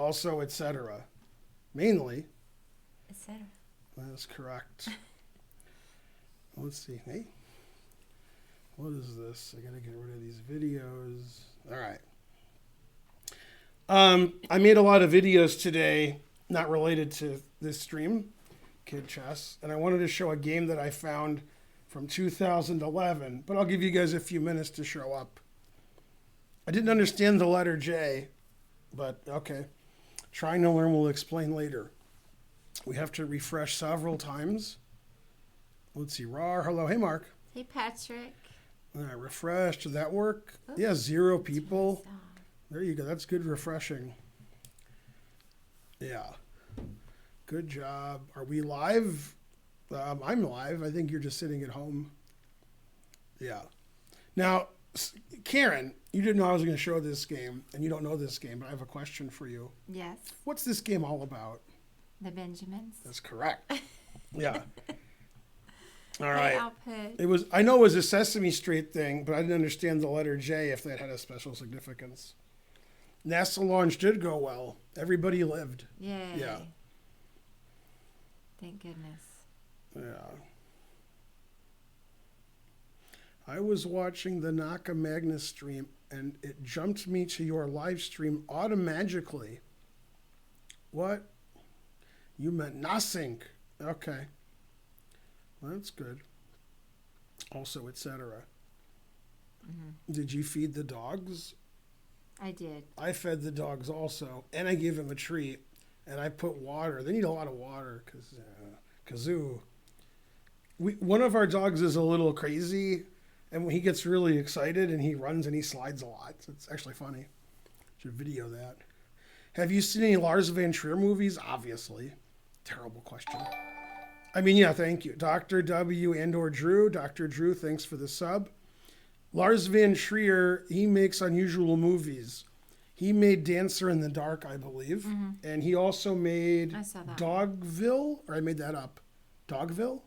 Also, etc. Mainly. Etc. That is correct. Let's see. Hey, what is this? I gotta get rid of these videos. All right. I made a lot of videos today, not related to this stream, Kid Chess, and I wanted to show a game that I found from 2011, but I'll give you guys a few minutes to show up. I didn't understand the letter J, but okay. Trying to learn will explain later. We have to refresh several times. Let's see. Rar, hello. Hey, Mark. Hey, Patrick. All right, refresh. Did that work? Oops. Yeah, 0 people. That's There you go. That's good refreshing. Yeah. Good job. Are we live? I'm live. I think you're just sitting at home. Yeah. Now, Karen, you didn't know I was going to show this game, and you don't know this game, but I have a question for you. Yes. What's this game all about? The Benjamins. That's correct. Yeah. All Hey, right. output. I know it was a Sesame Street thing, but I didn't understand the letter J if that had a special significance. NASA launch did go well. Everybody lived. Yay. Yeah. Thank goodness. Yeah. I was watching the Naka Magnus stream and it jumped me to your live stream automatically. What? You meant Nasync. Okay. Well, that's good. Also, etc. Did you feed the dogs? I did. I fed the dogs also, and I gave them a treat, and I put water. They need a lot of water because kazoo. One of our dogs is a little crazy, and when he gets really excited and he runs and he slides a lot. So it's actually funny. Should video that. Have you seen any Lars Van Trier movies? Obviously. Terrible question. I mean, yeah, thank you. Dr. W and/or Drew. Dr. Drew, thanks for the sub. Lars Van Trier, he makes unusual movies. He made Dancer in the Dark, I believe. And he also made I saw that. Dogville, or I made that up. Dogville?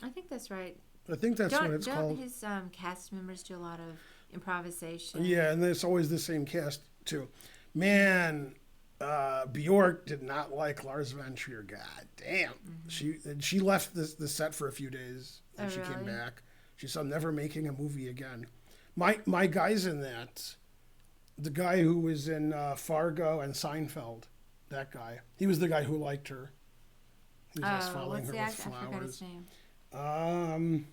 I think that's right. I think that's what it's don't called. his cast members do a lot of improvisation? Yeah, and it's always the same cast, too. Man, Bjork did not like Lars Van Trier. God damn. She left the set for a few days, and she came really? back. She said, I'm never making a movie again. My guy's in that. The guy who was in Fargo and Seinfeld, that guy. He was the guy who liked her. He was just following what's her the with actor? I forgot his flowers. name.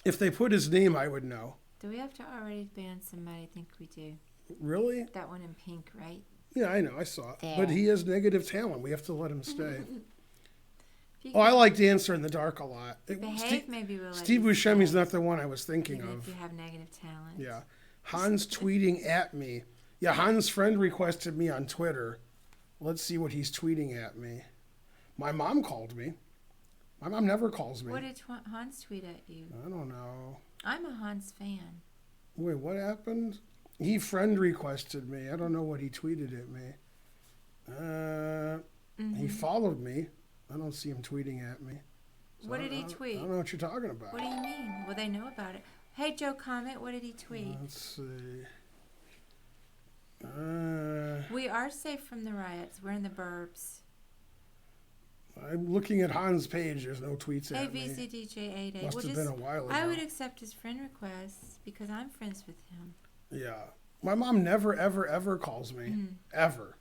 If they put his name, I would know. Do we have to already ban somebody? I think we do. Really? That one in pink, right? Yeah, I know. I saw it. There. But he has negative talent. We have to let him stay. If you Oh, I like Dancer in the Dark a lot. behave, maybe we'll let Steve you Buscemi's stay, not the one I was thinking even of. if you have negative talent. Yeah. Hans tweeting at me. Yeah, Hans' friend requested me on Twitter. Let's see what he's tweeting at me. My mom called me. My mom never calls me. What did Hans tweet at you? I don't know. I'm a Hans fan. Wait, what happened? He friend requested me. I don't know what he tweeted at me. He followed me. I don't see him tweeting at me. So What did he I tweet? don't know what you're talking about. What do you mean? Well, they know about it. Hey, Joe Comment, what did he tweet? Let's see. We are safe from the riots. We're in the burbs. I'm looking at Hans' page. There's no tweets Hey, at me. VCDJ88. Must have been a while ago. I would accept his friend requests because I'm friends with him. Yeah. My mom never, ever, ever calls me. Ever.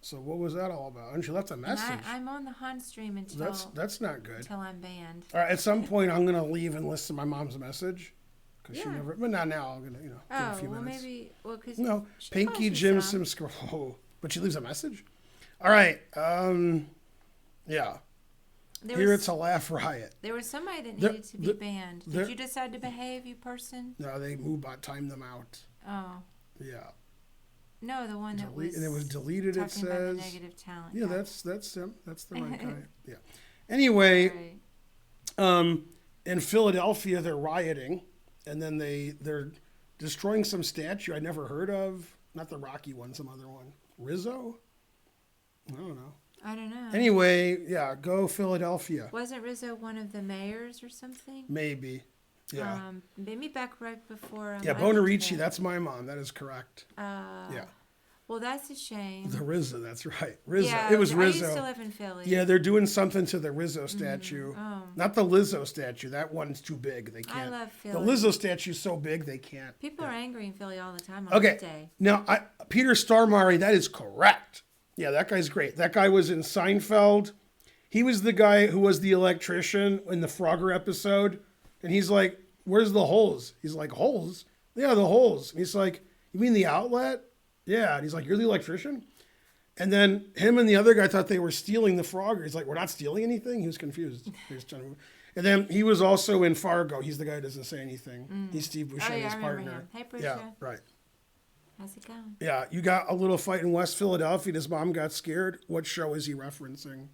So what was that all about? And she left a And message. I'm on the Hans stream until That's not good. I'm banned. All right, at some point, I'm going to leave and listen to my mom's message. Because she Yeah. never, but not now. I'm going to, give her a few minutes. because No, Pinky Jim Sim Scroll. But she leaves a message? All right. Yeah. Here it's a laugh riot. There was somebody that There- needed to be there- banned. there- Did you decide to behave, you person? No, they timed them out. Oh. Yeah. No, the one that was. And it was deleted, it talking about the says. negative talent. Yeah, guy. that's him. That's the right guy. Yeah. Anyway, Right. in Philadelphia, they're rioting, and then they're destroying some statue I never heard of. Not the Rocky one, some other one. Rizzo? I don't know. I don't know. Anyway, yeah, go Philadelphia. Wasn't Rizzo one of the mayors or something? Maybe. Yeah. Maybe back right before. Yeah, I went Bonarici, there. that's my mom. That is correct. Yeah. Well, that's a shame. The Rizzo, that's right. Rizzo. Yeah, It was I Rizzo. used to live in Philly. Yeah, they're doing something to the Rizzo statue. Oh. Not the Lizzo statue. That one's too big. They I can't. love The Philly. Lizzo statue's so big they can't. People are angry in Philly all the time on Okay. this day. Now, Peter Stormare, that is correct. Yeah, that guy's great. That guy was in Seinfeld. He was the guy who was the electrician in the Frogger episode. And he's like, where's the holes? He's like, holes? Yeah, the holes. And he's like, you mean the outlet? Yeah. And he's like, you're the electrician? And then him and the other guy thought they were stealing the Frogger. He's like, we're not stealing anything? He was confused. He was trying to... And then he was also in Fargo. He's the guy who doesn't say anything. He's Steve Buscemi's Oh, yeah, I remember partner. him. Hey, Brucia. Yeah, right. How's it going? Yeah, you got a little fight in West Philadelphia. His mom got scared. What show is he referencing?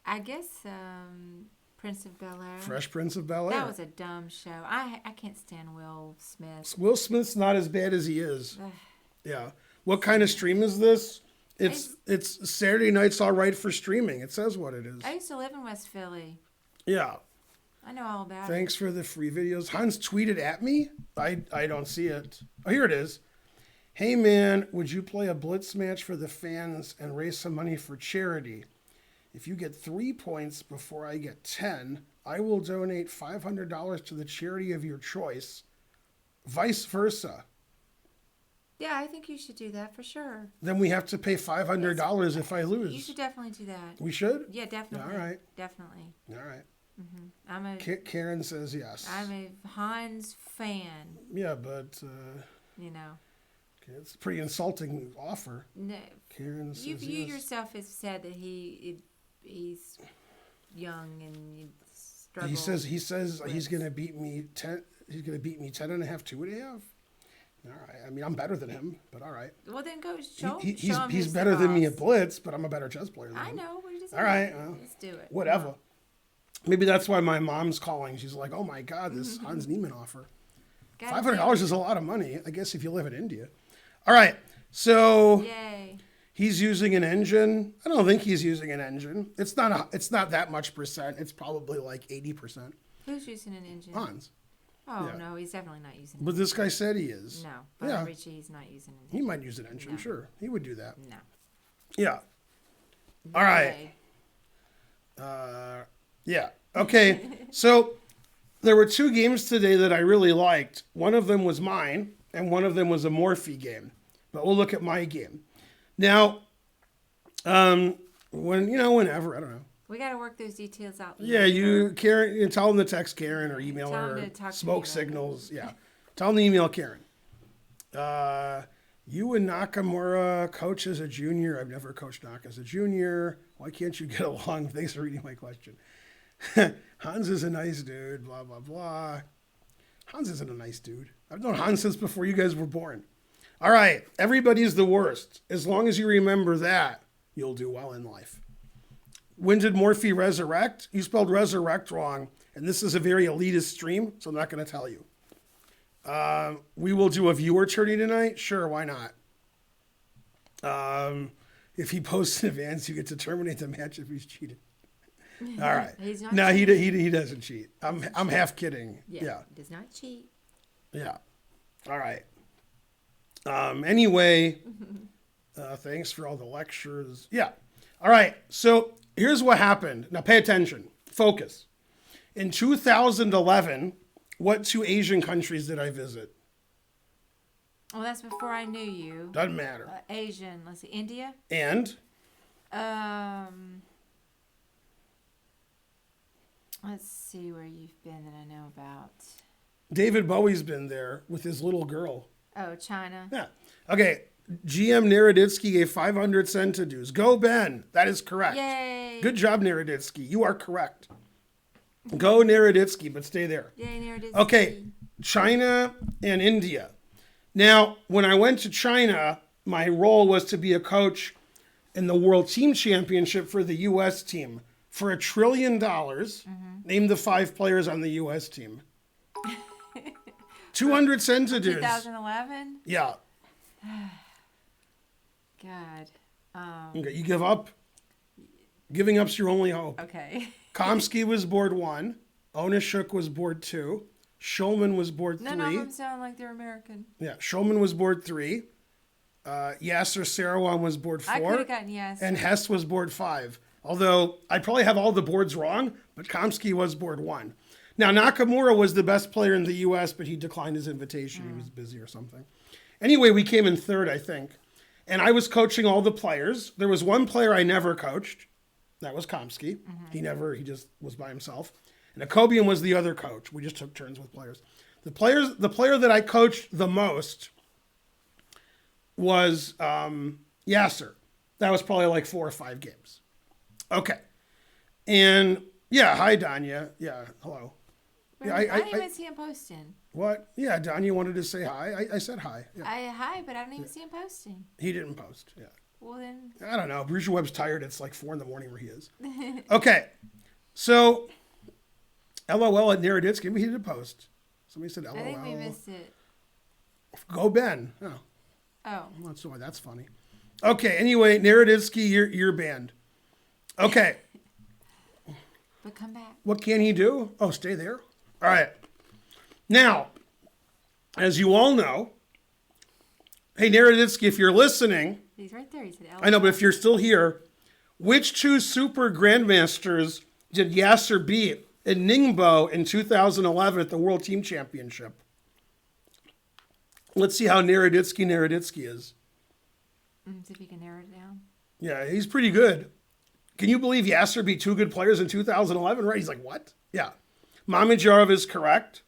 I guess Prince of Bel-Air. Fresh Prince of Bel-Air. That was a dumb show. I can't stand Will Smith. Will Smith's not as bad as he is. Yeah. What kind of stream is this? It's Saturday Night's All Right for streaming. It says what it is. I used to live in West Philly. Yeah. I know all about Thanks for the free videos. Hans tweeted at me. I don't see it. Oh, here it is. Hey man, would you play a blitz match for the fans and raise some money for charity? If you get 3 points before I get 10, I will donate $500 to the charity of your choice. Vice versa. Yeah, I think you should do that for sure. Then we have to pay $500 if I lose. You should definitely do that. We should? Yeah, definitely. All right. Definitely. All right. I'm a Karen says yes. I'm a Hans fan. Yeah, but You know. it's a pretty insulting offer. No, Karen says you yes. yourself have said that he's young and you struggle. He says he's gonna beat me 10. He's gonna beat me 10.5, 2.5. All right. I mean, I'm better than him, but all right. Well, then go show He's him he's who's better the than me boss. at blitz, but I'm a better chess player than I him. know. What does it All right. matter? Well, Let's do it. whatever. Maybe that's why my mom's calling. She's like, "Oh my God, this Hans Niemann offer. Gotta $500 is a lot of money. I guess if you live in India." All right. So Yay. he's using an engine. I don't think he's using an engine. It's not that much percent. It's probably like 80%. Who's using an engine? Hans. Oh, yeah. no, he's definitely not using But this guy said he is. No, but Yeah. Richie, he's not using an He engine. might use an engine, No. sure. He would do that. No. Yeah. All right. Yeah. Okay. So there were 2 games today that I really liked. One of them was mine, and one of them was a Morphe game. But we'll look at my game. Now, whenever, I don't know. We got to work those details out. Yeah, Karen, you tell them to text Karen or email Tell her. them to talk to me Smoke about it. signals. Yeah. Tell them to email Karen. You and Nakamura coach as a junior. I've never coached Naka as a junior. Why can't you get along? Thanks for reading my question. Hans is a nice dude, blah, blah, blah. Hans isn't a nice dude. I've known Hans since before you guys were born. All right. Everybody's the worst. As long as you remember that, you'll do well in life. When did Morphe resurrect? You spelled resurrect wrong. And this is a very elitist stream, so I'm not going to tell you. We will do a viewer tourney tonight. Sure, why not? If he posts in advance, you get to terminate the match if he's cheated. All right. He's not No, cheating. he doesn't cheat. I'm half kidding. Yeah. Does not cheat. Yeah. All right. Anyway, thanks for all the lectures. Yeah. All right. So here's what happened. Now pay attention. Focus. In 2011, what 2 Asian countries did I visit? Well, that's before I knew you. Doesn't matter. Asian. Let's see. India. And Let's see where you've been that I know about. David Bowie's been there with his little girl. Oh, China. Yeah. Okay. GM Naroditsky gave 500 cents to dues. Go, Ben. That is correct. Yay. Good job, Naroditsky. You are correct. Go, Naroditsky, but stay there. Yay, Naroditsky. Okay. China and India. Now, when I went to China, my role was to be a coach in the World Team Championship for the U.S. team. For $1 trillion, name the 5 players on the U.S. team. 200 cents to dues. 2011. Yeah. God. Okay, you give up? Giving up's your only hope. Okay. Komsky was board 1. Onishuk was board 2. Shulman was board 3. None of them sound like they're American. Yeah, Shulman was board 3. Yasser Seirawan was board I could 4. have gotten yes. And Hess was board 5. Although I probably have all the boards wrong, but Kamsky was board 1. Now, Nakamura was the best player in the U.S., but he declined his invitation. He was busy or something. Anyway, we came in third, I think. And I was coaching all the players. There was one player I never coached. That was Kamsky. He just was by himself. And Akobian was the other coach. We just took turns with players. The player that I coached the most was Yasser. That was probably like 4 or 5 games. Okay. And yeah, hi Danya. Yeah, hello. Yeah, I didn't even see him posting. What? Yeah, Danya wanted to say hi. I said hi. Yeah. Hi, but I don't even see him posting. He didn't post. Yeah. Well then. I don't know. Bruce Webb's tired. It's like 4 a.m. where he is. Okay. So, LOL at Naroditsky. Maybe he did a post. Somebody said LOL. I think we missed it. Go Ben. Oh. Oh. That's why that's funny. Okay. Anyway, Naroditsky, you're banned. Okay. But come back. What can he do? Oh, stay there. All right. Now, as you all know, hey, Naroditsky, if you're listening, He's right there. He said, I know, but if you're still here, which 2 super grandmasters did Yasser beat in Ningbo in 2011 at the World Team Championship? Let's see how Naroditsky is. See if you can narrow it down. Yeah, he's pretty good. Can you believe Yasser beat 2 good players in 2011? Right? He's like, what? Yeah. Mamedyarov is correct.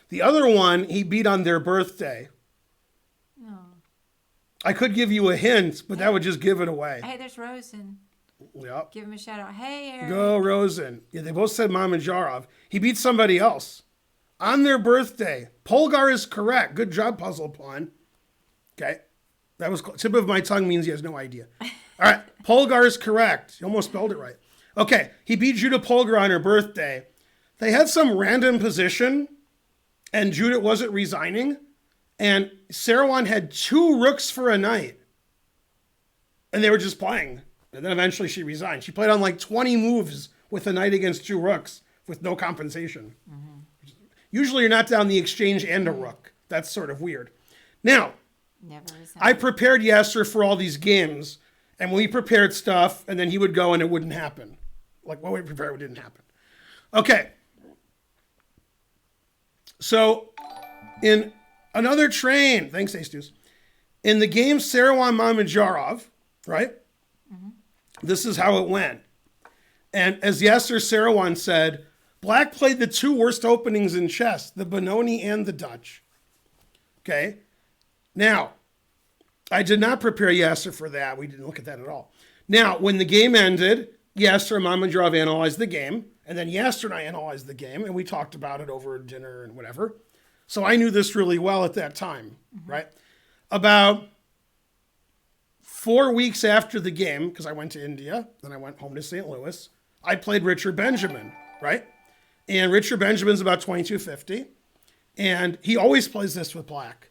The other one, he beat on their birthday. No. I could give you a hint, but that would just give it away. Hey, there's Rosen. Yep. Give him a shout out. Hey, Eric. Go Rosen. Yeah, they both said Mamedyarov. He beat somebody else on their birthday. Polgar is correct. Good job, Puzzle Pawn. Okay. That was tip of my tongue means he has no idea. All right. Polgar is correct. You almost spelled it right. Okay. He beat Judah Polgar on her birthday. They had some random position, and Judith wasn't resigning, and Seirawan had 2 rooks for a night, and they were just playing. And then eventually she resigned. She played on like 20 moves with a night against 2 rooks with no compensation. Usually you're not down the exchange and a rook. That's sort of weird. Now, Never resigned. I prepared Yasser for all these games, and we prepared stuff, and then he would go and it wouldn't happen. Like what we prepared didn't happen. Okay. So, in another train, thanks, Astus. In the game Seirawan Mamedyarov, right? This is how it went. And as Yasser Seirawan said, Black played the 2 worst openings in chess, the Benoni and the Dutch. Okay? Now, I did not prepare Yasser for that. We didn't look at that at all. Now, when the game ended, Yasser and Mamedyarov analyzed the game, and then Yasser and I analyzed the game, and we talked about it over dinner and whatever. So I knew this really well at that time, right? About 4 weeks after the game, because I went to India, then I went home to St. Louis, I played Richard Benjamin, right? And Richard Benjamin's about 2250, and he always plays this with Black.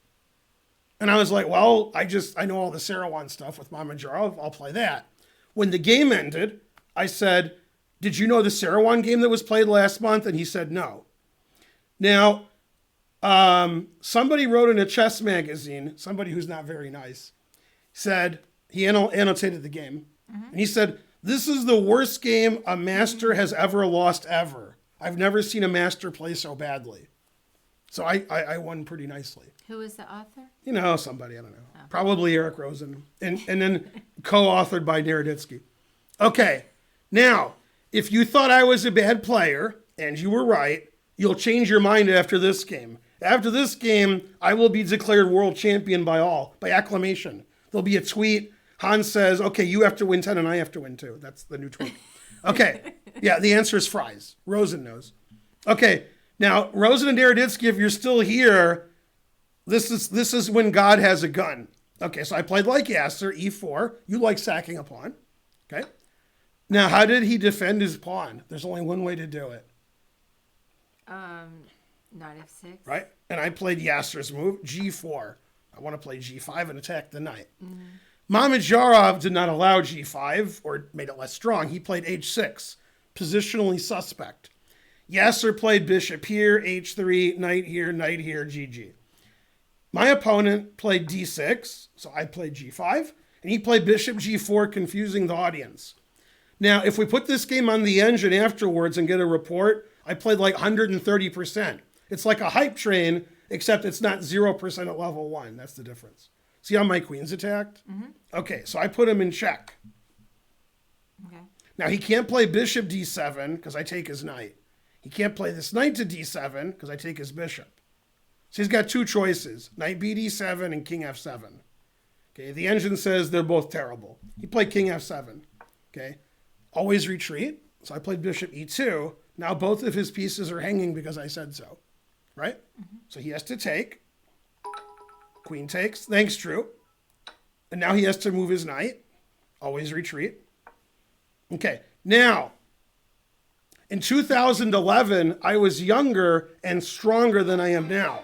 And I was like, well, I know all the Seirawan stuff with Mamedyarov, I'll play that. When the game ended, I said, did you know the Seirawan game that was played last month? And he said, no. Now, somebody wrote in a chess magazine, somebody who's not very nice, said, he annotated the game. And he said, this is the worst game a master has ever lost ever. I've never seen a master play so badly. So I won pretty nicely. Who was the author? You know, somebody, I don't know. Oh. Probably Eric Rosen. And then co-authored by Naroditsky. Okay, now, if you thought I was a bad player, and you were right, you'll change your mind after this game. After this game, I will be declared world champion by acclamation. There'll be a tweet. Hans says, okay, you have to win 10 and I have to win 2. That's the new tweet. Okay, yeah, the answer is fries. Rosen knows. Okay, now, Rosen and Naroditsky, if you're still here, this is when God has a gun. Okay, so I played like Yasser, e4. You like sacking a pawn. Okay. Now, how did he defend his pawn? There's only one way to do it. Knight f6. Right? And I played Yasser's move, g4. I want to play g5 and attack the knight. Mamedyarov did not allow g5 or made it less strong. He played h6, positionally suspect. Yasser played bishop here, h3, knight here, GG. My opponent played d6, so I played g5, and he played bishop g4, confusing the audience. Now, if we put this game on the engine afterwards and get a report, I played like 130%. It's like a hype train, except it's not 0% at level 1. That's the difference. See how my queen's attacked? Mm-hmm. Okay, so I put him in check. Okay. Now, he can't play bishop d7 because I take his knight. He can't play this knight to d7 because I take his bishop. So he's got two choices, knight b d7 and king f7. Okay, the engine says they're both terrible. He played king f7. Okay, always retreat. So I played bishop e2. Now both of his pieces are hanging because I said so, right? Mm-hmm. So he has to take. Queen takes, thanks, Drew. And now he has to move his knight. Always retreat. Okay, now, in 2011, I was younger and stronger than I am now.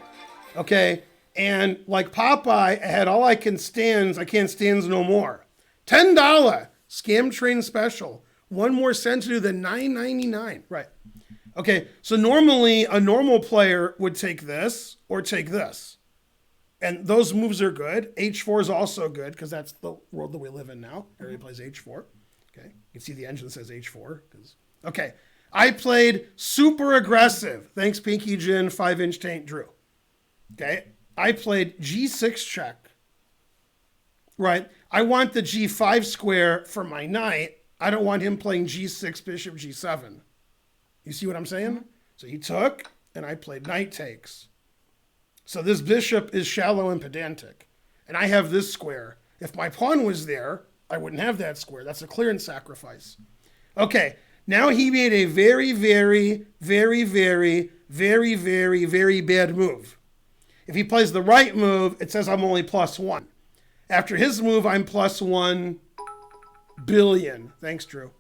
Okay, and like Popeye, I had all I can't stands no more. $10 scam train special. One more cent to do than $9.99. Right. Okay, so normally a normal player would take this or take this. And those moves are good. H4 is also good because that's the world that we live in now. Everybody plays H4. Okay, you can see the engine says H4. Okay, I played super aggressive. Thanks, Pinky Gin, 5-inch tank Drew. Okay, I played G6 check. Right, I want the G5 square for my knight. I don't want him playing G6, bishop G7. You see what I'm saying? Mm-hmm. So he took, and I played knight takes. So this bishop is shallow and pedantic. And I have this square. If my pawn was there, I wouldn't have that square. That's a clearance sacrifice. Okay, now he made a very, very, very, very, very, very, very bad move. If he plays the right move, it says I'm only +1. After his move, I'm +1 billion. Thanks, Drew.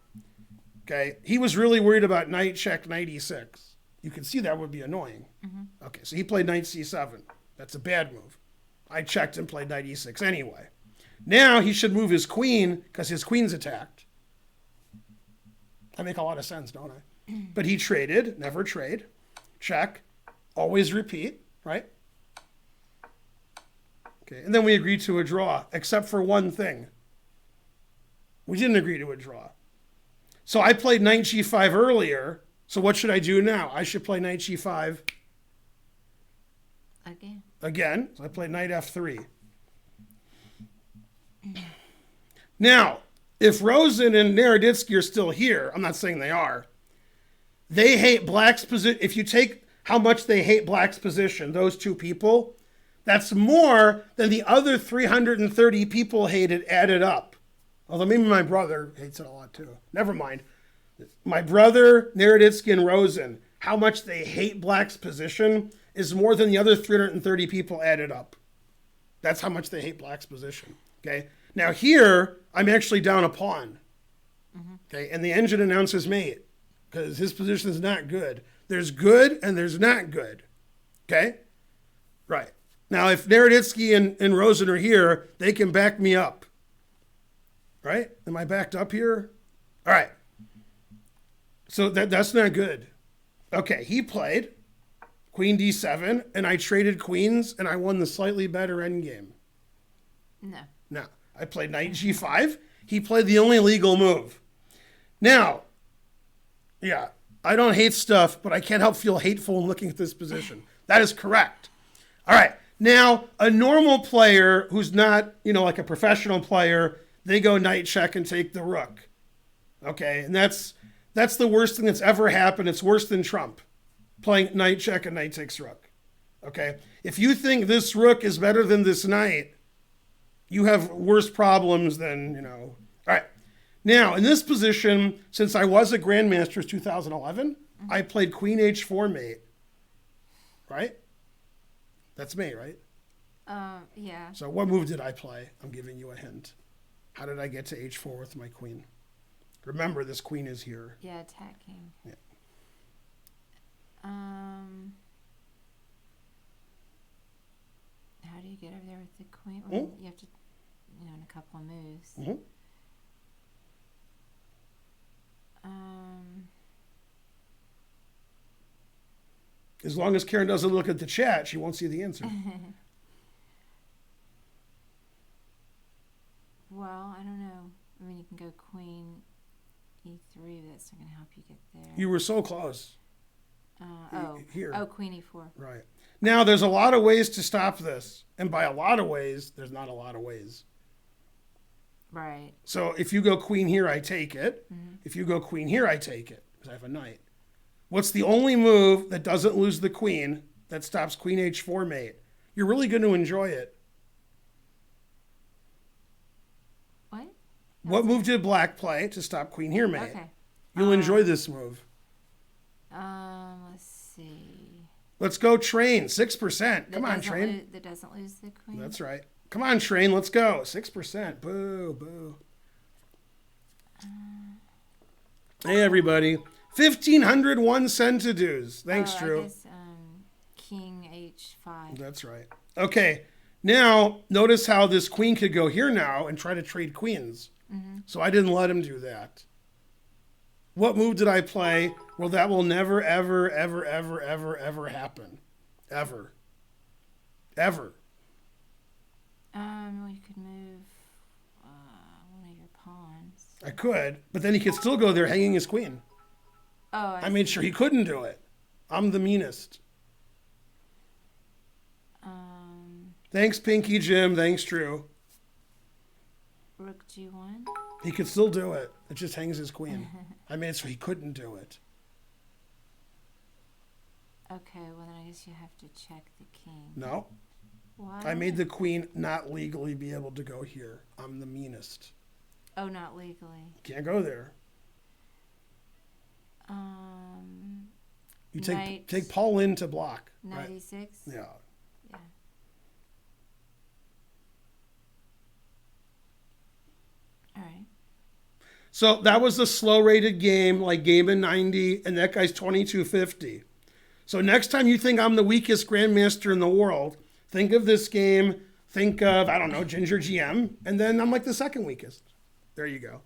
Okay, he was really worried about knight check, knight e6. You can see that would be annoying. Mm-hmm. Okay, so he played knight c7. That's a bad move. I checked and played knight e6 anyway. Now he should move his queen because his queen's attacked. I make a lot of sense, don't I? But he traded, never trade. Check, always repeat, right? Okay, and then we agreed to a draw, except for one thing. We didn't agree to a draw. So I played knight g5 earlier. So what should I do now? I should play knight g5 again. So I played knight f3. Now, if Rosen and Naroditsky are still here, I'm not saying they are, they hate black's position. If you take how much they hate black's position, those two people, that's more than the other 330 people hated added up. Although maybe my brother hates it a lot too. Never mind. My brother, Naroditsky, and Rosen, how much they hate black's position is more than the other 330 people added up. That's how much they hate black's position. Okay. Now here, I'm actually down a pawn. Mm-hmm. Okay. And the engine announces mate because his position is not good. There's good and there's not good. Okay. Right. Now, if Naroditsky and Rosen are here, they can back me up. Right? Am I backed up here? All right. So that's not good. Okay, he played queen d7, and I traded queens, and I won the slightly better endgame. No. I played knight g5. He played the only legal move. Now, yeah, I don't hate stuff, but I can't help feel hateful in looking at this position. That is correct. All right. Now, a normal player who's not, like a professional player, they go knight check and take the rook. Okay, and that's the worst thing that's ever happened. It's worse than Trump, playing knight check and knight takes rook. Okay, if you think this rook is better than this knight, you have worse problems than, All right, now in this position, since I was a Grandmaster in 2011, I played queen h4 mate, right? That's me, right? Yeah. So what move did I play? I'm giving you a hint. How did I get to h4 with my queen? Remember, this queen is here. Yeah, attacking. Yeah. How do you get over there with the queen? Well, you have to, in a couple of moves. Mm-hmm. As long as Karen doesn't look at the chat, she won't see the answer. Well, I don't know. I mean, you can go queen e3, but that's not going to help you get there. You were so close. Here. Oh, queen e4. Right. Now, there's a lot of ways to stop this. And by a lot of ways, there's not a lot of ways. Right. So if you go queen here, I take it. Mm-hmm. If you go queen here, I take it because I have a knight. What's the only move that doesn't lose the queen that stops queen h4 mate? You're really going to enjoy it. What? What move did black play to stop queen here mate? Okay. You'll enjoy this move. Let's see. Let's go train. 6%. Come on, train. That doesn't lose the queen. That's right. Come on, train. Let's go. 6%. Boo, boo. Hey, everybody. 1,501 centidues. Thanks, Drew. I guess, king h5. That's right. Okay. Now, notice how this queen could go here now and try to trade queens. Mm-hmm. So I didn't let him do that. What move did I play? Well, that will never, ever, ever, ever, ever, ever happen. Ever. Ever. Well, you could move one of your pawns. I could, but then he could still go there hanging his queen. Oh, I made sure he couldn't do it. I'm the meanest. Thanks, Pinky Jim. Thanks, Drew. Rook g1. He could still do it. It just hangs his queen. I made it so he couldn't do it. Okay, well then I guess you have to check the king. No. Why? I made the queen not legally be able to go here. I'm the meanest. Oh, not legally. Can't go there. You take Paul in to block. Knight right? e6? Yeah. Yeah. All right. So that was the slow rated game, like game in 90, and that guy's 2250. So next time you think I'm the weakest grandmaster in the world, think of this game, think of, I don't know, Ginger GM, and then I'm like the second weakest. There you go.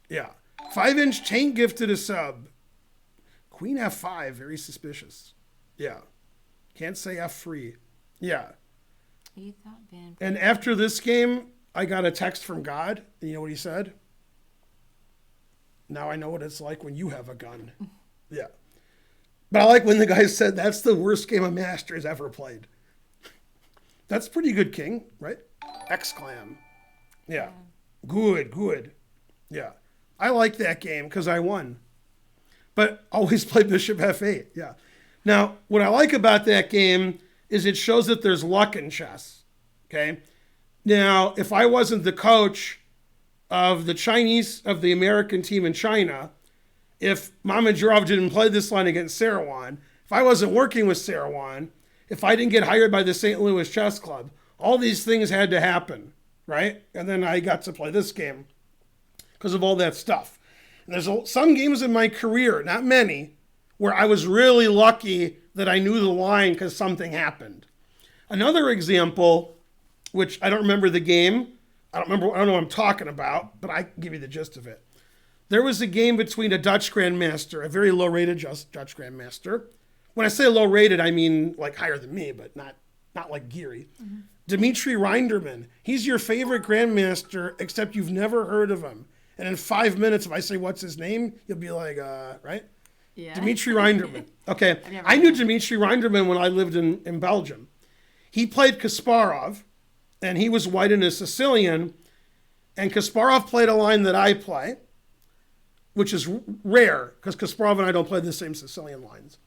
Yeah. 5-inch chain gifted a sub. Queen F5, very suspicious. Yeah. Can't say F free. Yeah. You thought Ben. And after this game, I got a text from God. And you know what he said? Now I know what it's like when you have a gun. Yeah. But I like when the guy said, that's the worst game a master has ever played. That's pretty good, King, right? Exclam. Yeah. Good, good. Yeah. I like that game because I won. But always play Bishop F8. Yeah. Now, what I like about that game is it shows that there's luck in chess. Okay. Now, if I wasn't the coach of the American team in China, if Mamedyarov didn't play this line against Sarawan, if I wasn't working with Sarawan, if I didn't get hired by the St. Louis Chess Club, all these things had to happen, right? And then I got to play this game because of all that stuff. And there's some games in my career, not many, where I was really lucky that I knew the line because something happened. Another example, which I don't remember the game, I don't know what I'm talking about, but I can give you the gist of it. There was a game between a Dutch grandmaster, a very low-rated Dutch grandmaster. When I say low-rated, I mean like higher than me, but not like Geary. Mm-hmm. Dmitry Reinderman. He's your favorite grandmaster, except you've never heard of him. And in 5 minutes, if I say what's his name, you'll be like, right? Yeah. Dmitry Reinderman. Okay. I knew Dmitry Reinderman when I lived in Belgium. He played Kasparov, and he was white and a Sicilian. And Kasparov played a line that I play, which is rare because Kasparov and I don't play the same Sicilian lines.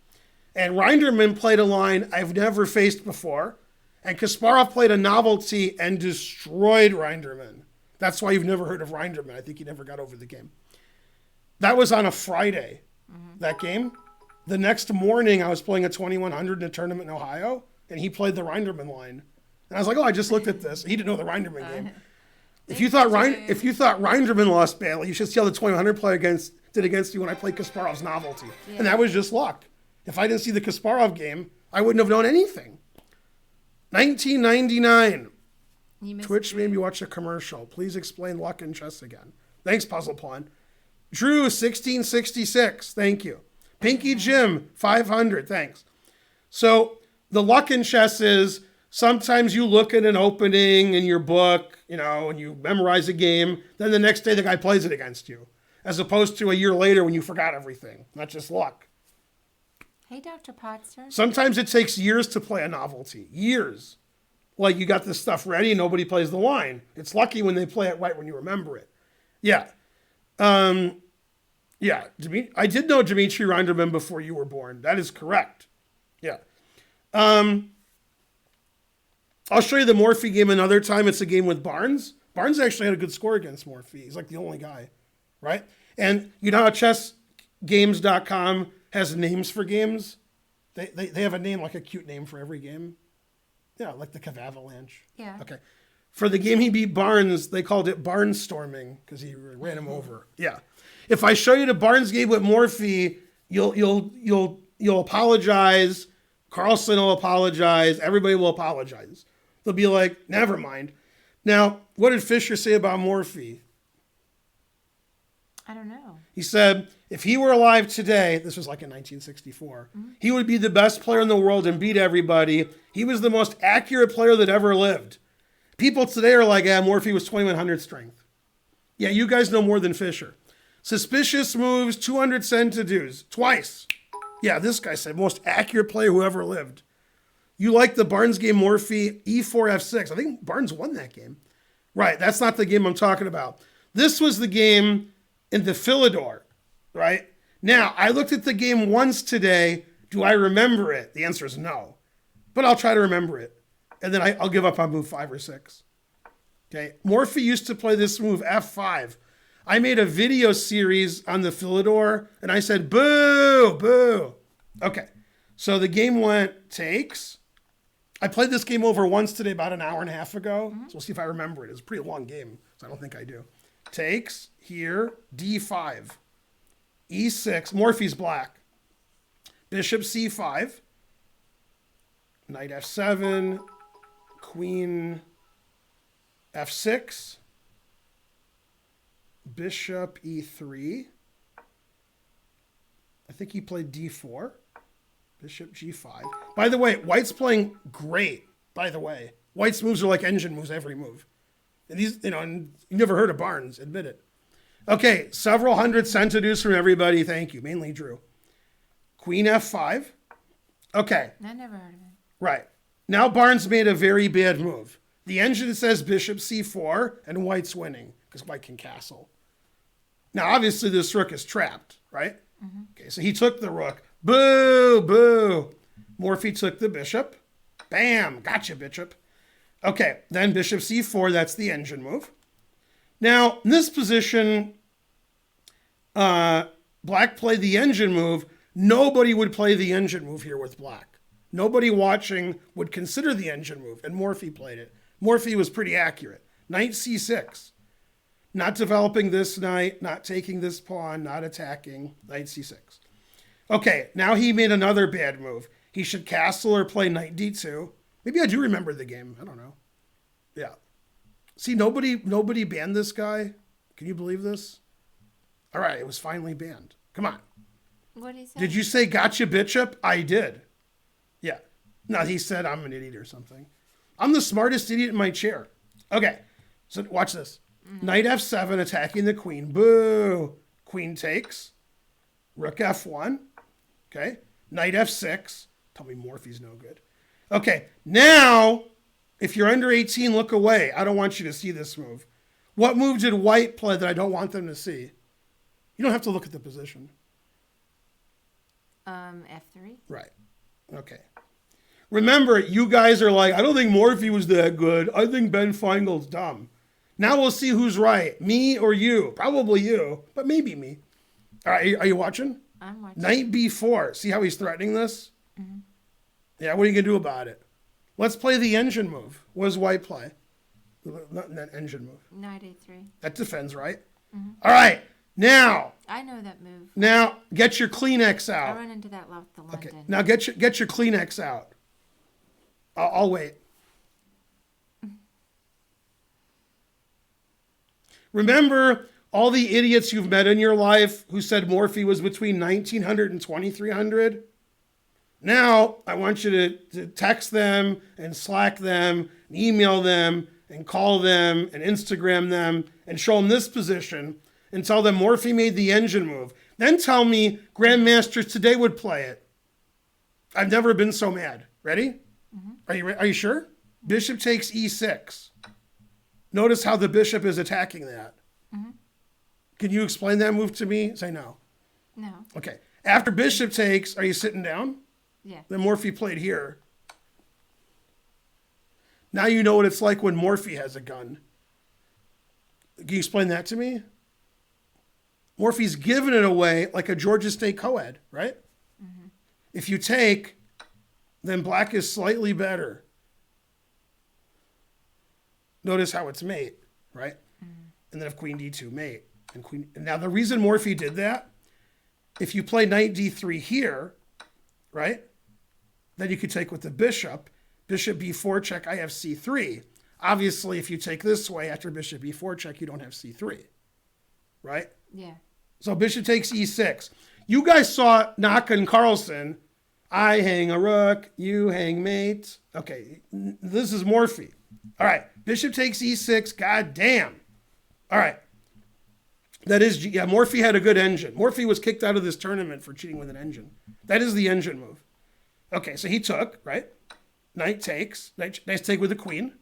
And Reinderman played a line I've never faced before. And Kasparov played a novelty and destroyed Reinderman. That's why you've never heard of Reinderman. I think he never got over the game. That was on a Friday, that game. The next morning, I was playing a 2100 in a tournament in Ohio, and he played the Reinderman line. And I was like, oh, I just looked at this. He didn't know the Reinderman game. If you thought Reinderman lost badly, you should see how the 2100 player did against you when I played Kasparov's novelty. Yeah. And that was just luck. If I didn't see the Kasparov game, I wouldn't have known anything. 1999. Twitch made me watch a commercial. Please explain luck in chess again. Thanks, Puzzle Pawn. Drew, 1666. Thank you. Pinky Jim, 500. Thanks. So the luck in chess is Sometimes you look at an opening in your book, and you memorize a game. Then the next day the guy plays it against you, as opposed to a year later when you forgot everything. Not just luck. Hey, Dr. Potster. Sometimes it takes years to play a novelty. Years. Like you got this stuff ready and nobody plays the line. It's lucky when they play it right when you remember it. Yeah. Yeah. I did know Dmitry Ronderman before you were born. That is correct. Yeah. I'll show you the Morphe game another time. It's a game with Barnes. Barnes actually had a good score against Morphe. He's like the only guy, right? And you know how chessgames.com has names for games? They have a name, like a cute name for every game. Yeah, like the Cavavalanche. Yeah. Okay. For the game he beat Barnes, they called it Barnstorming because he ran him over. Yeah. If I show you the Barnes game with Morphe, you'll apologize. Carlson will apologize. Everybody will apologize. They'll be like, never mind. Now, what did Fischer say about Morphe? I don't know. He said, if he were alive today, this was like in 1964, he would be the best player in the world and beat everybody. He was the most accurate player that ever lived. People today are like, Morphe was 2100 strength. Yeah, you guys know more than Fischer. Suspicious moves, 200 centidues, twice. Yeah, this guy said, most accurate player who ever lived. You like the Barnes game, Morphe, E4, F6. I think Barnes won that game. Right, that's not the game I'm talking about. This was the game in the Philidor, right? Now, I looked at the game once today. Do I remember it? The answer is no. But I'll try to remember it. And then I'll give up on move 5 or 6. Okay, Morphe used to play this move, F5. I made a video series on the Philidor, and I said, boo, boo. Okay, so the game went takes. I played this game over once today, about an hour and a half ago. So we'll see if I remember it. It's a pretty long game, so I don't think I do. Takes, here, D5. E6, Morphe's black. Bishop C5. Knight F7. Queen F6. Bishop E3. I think he played D4. Bishop G5. By the way, White's playing great, by the way. White's moves are like engine moves every move. And these, and you never heard of Barnes, admit it. Okay, several hundred centidues from everybody. Thank you, mainly Drew. Queen F5. Okay. I never heard of it. Right. Now Barnes made a very bad move. The engine says Bishop C4, and White's winning, because White can castle. Now, obviously, this rook is trapped, right? Mm-hmm. Okay, so he took the rook. Boo, boo. Morphe took the bishop. Bam, gotcha, bishop. Okay, then Bishop C4, that's the engine move. Now, in this position, Black played the engine move. Nobody would play the engine move here with Black. Nobody watching would consider the engine move, and Morphe played it. Morphe was pretty accurate. Knight C6. Not developing this knight, not taking this pawn, not attacking. Knight C6. Okay, now he made another bad move. He should castle or play Knight D2. Maybe I do remember the game. I don't know. Yeah. See, nobody banned this guy. Can you believe this? All right, it was finally banned. Come on. What did he say? Did you say gotcha, bishop? I did. Yeah. No, he said I'm an idiot or something. I'm the smartest idiot in my chair. Okay, so watch this. Knight F7 attacking the queen. Boo. Queen takes. Rook F1. Okay. Knight F6. Tell me Morphe's no good. Okay, now, if you're under 18, look away. I don't want you to see this move. What move did White play that I don't want them to see? You don't have to look at the position. F3. Right. Okay. Remember, you guys are like, I don't think Morphe was that good. I think Ben Feingold's dumb. Now we'll see who's right, me or you. Probably you, but maybe me. All right, are you watching? I'm watching. Knight B4. See how he's threatening this? Mm-hmm. Yeah, what are you going to do about it? Let's play the engine move. What does White play? Not that engine move. Knight A3. That defends, right? Mm-hmm. All right, now. I know that move. Now, get your Kleenex out. I run into that lot the London. Okay, now get your Kleenex out. I'll wait. Remember all the idiots you've met in your life who said Morphe was between 1900 and 2300? Now I want you to text them and Slack them and email them and call them and Instagram them and show them this position and tell them Morphy made the engine move. Then tell me grandmasters today would play it. I've never been so mad. Ready? Are you sure? Bishop takes e6. Notice how the bishop is attacking that. Can you explain that move to me? Say no. No. Okay. After bishop takes, are you sitting down? Yeah. Then Morphy played here. Now you know what it's like when Morphy has a gun. Can you explain that to me? Morphy's giving it away like a Georgia State co-ed, right? If you take, then black is slightly better. Notice how it's mate, right? And then if queen d2, mate. And now the reason Morphy did that, if you play knight d3 here, right? Then you could take with the bishop. Bishop b4 check, I have c3. Obviously, if you take this way after bishop b4 check, you don't have c3, right? Yeah. So bishop takes e6. You guys saw Naka and Carlsen. I hang a rook, you hang mate. Okay, this is Morphy. All right, bishop takes e6. God damn. All right. That is, yeah, Morphy had a good engine. Morphy was kicked out of this tournament for cheating with an engine. That is the engine move. Okay, so he took, right? Knight takes. Nice take with the queen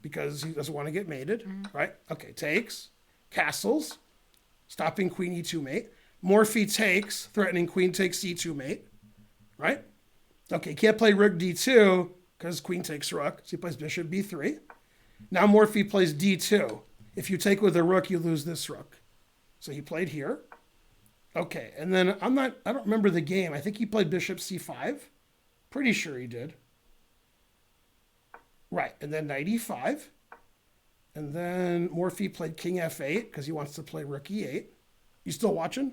because he doesn't want to get mated, right? Okay, takes. Castles. Stopping queen e2 mate. Morphy takes, threatening queen takes c2 mate, right? Okay, can't play rook d2 because queen takes rook. So he plays bishop b3. Now Morphy plays d2. If you take with a rook, you lose this rook. So he played here. Okay, and then I don't remember the game. I think he played bishop c5. Pretty sure he did. Right, and then knight e5. And then Morphy played king f8 because he wants to play rook e8. You still watching?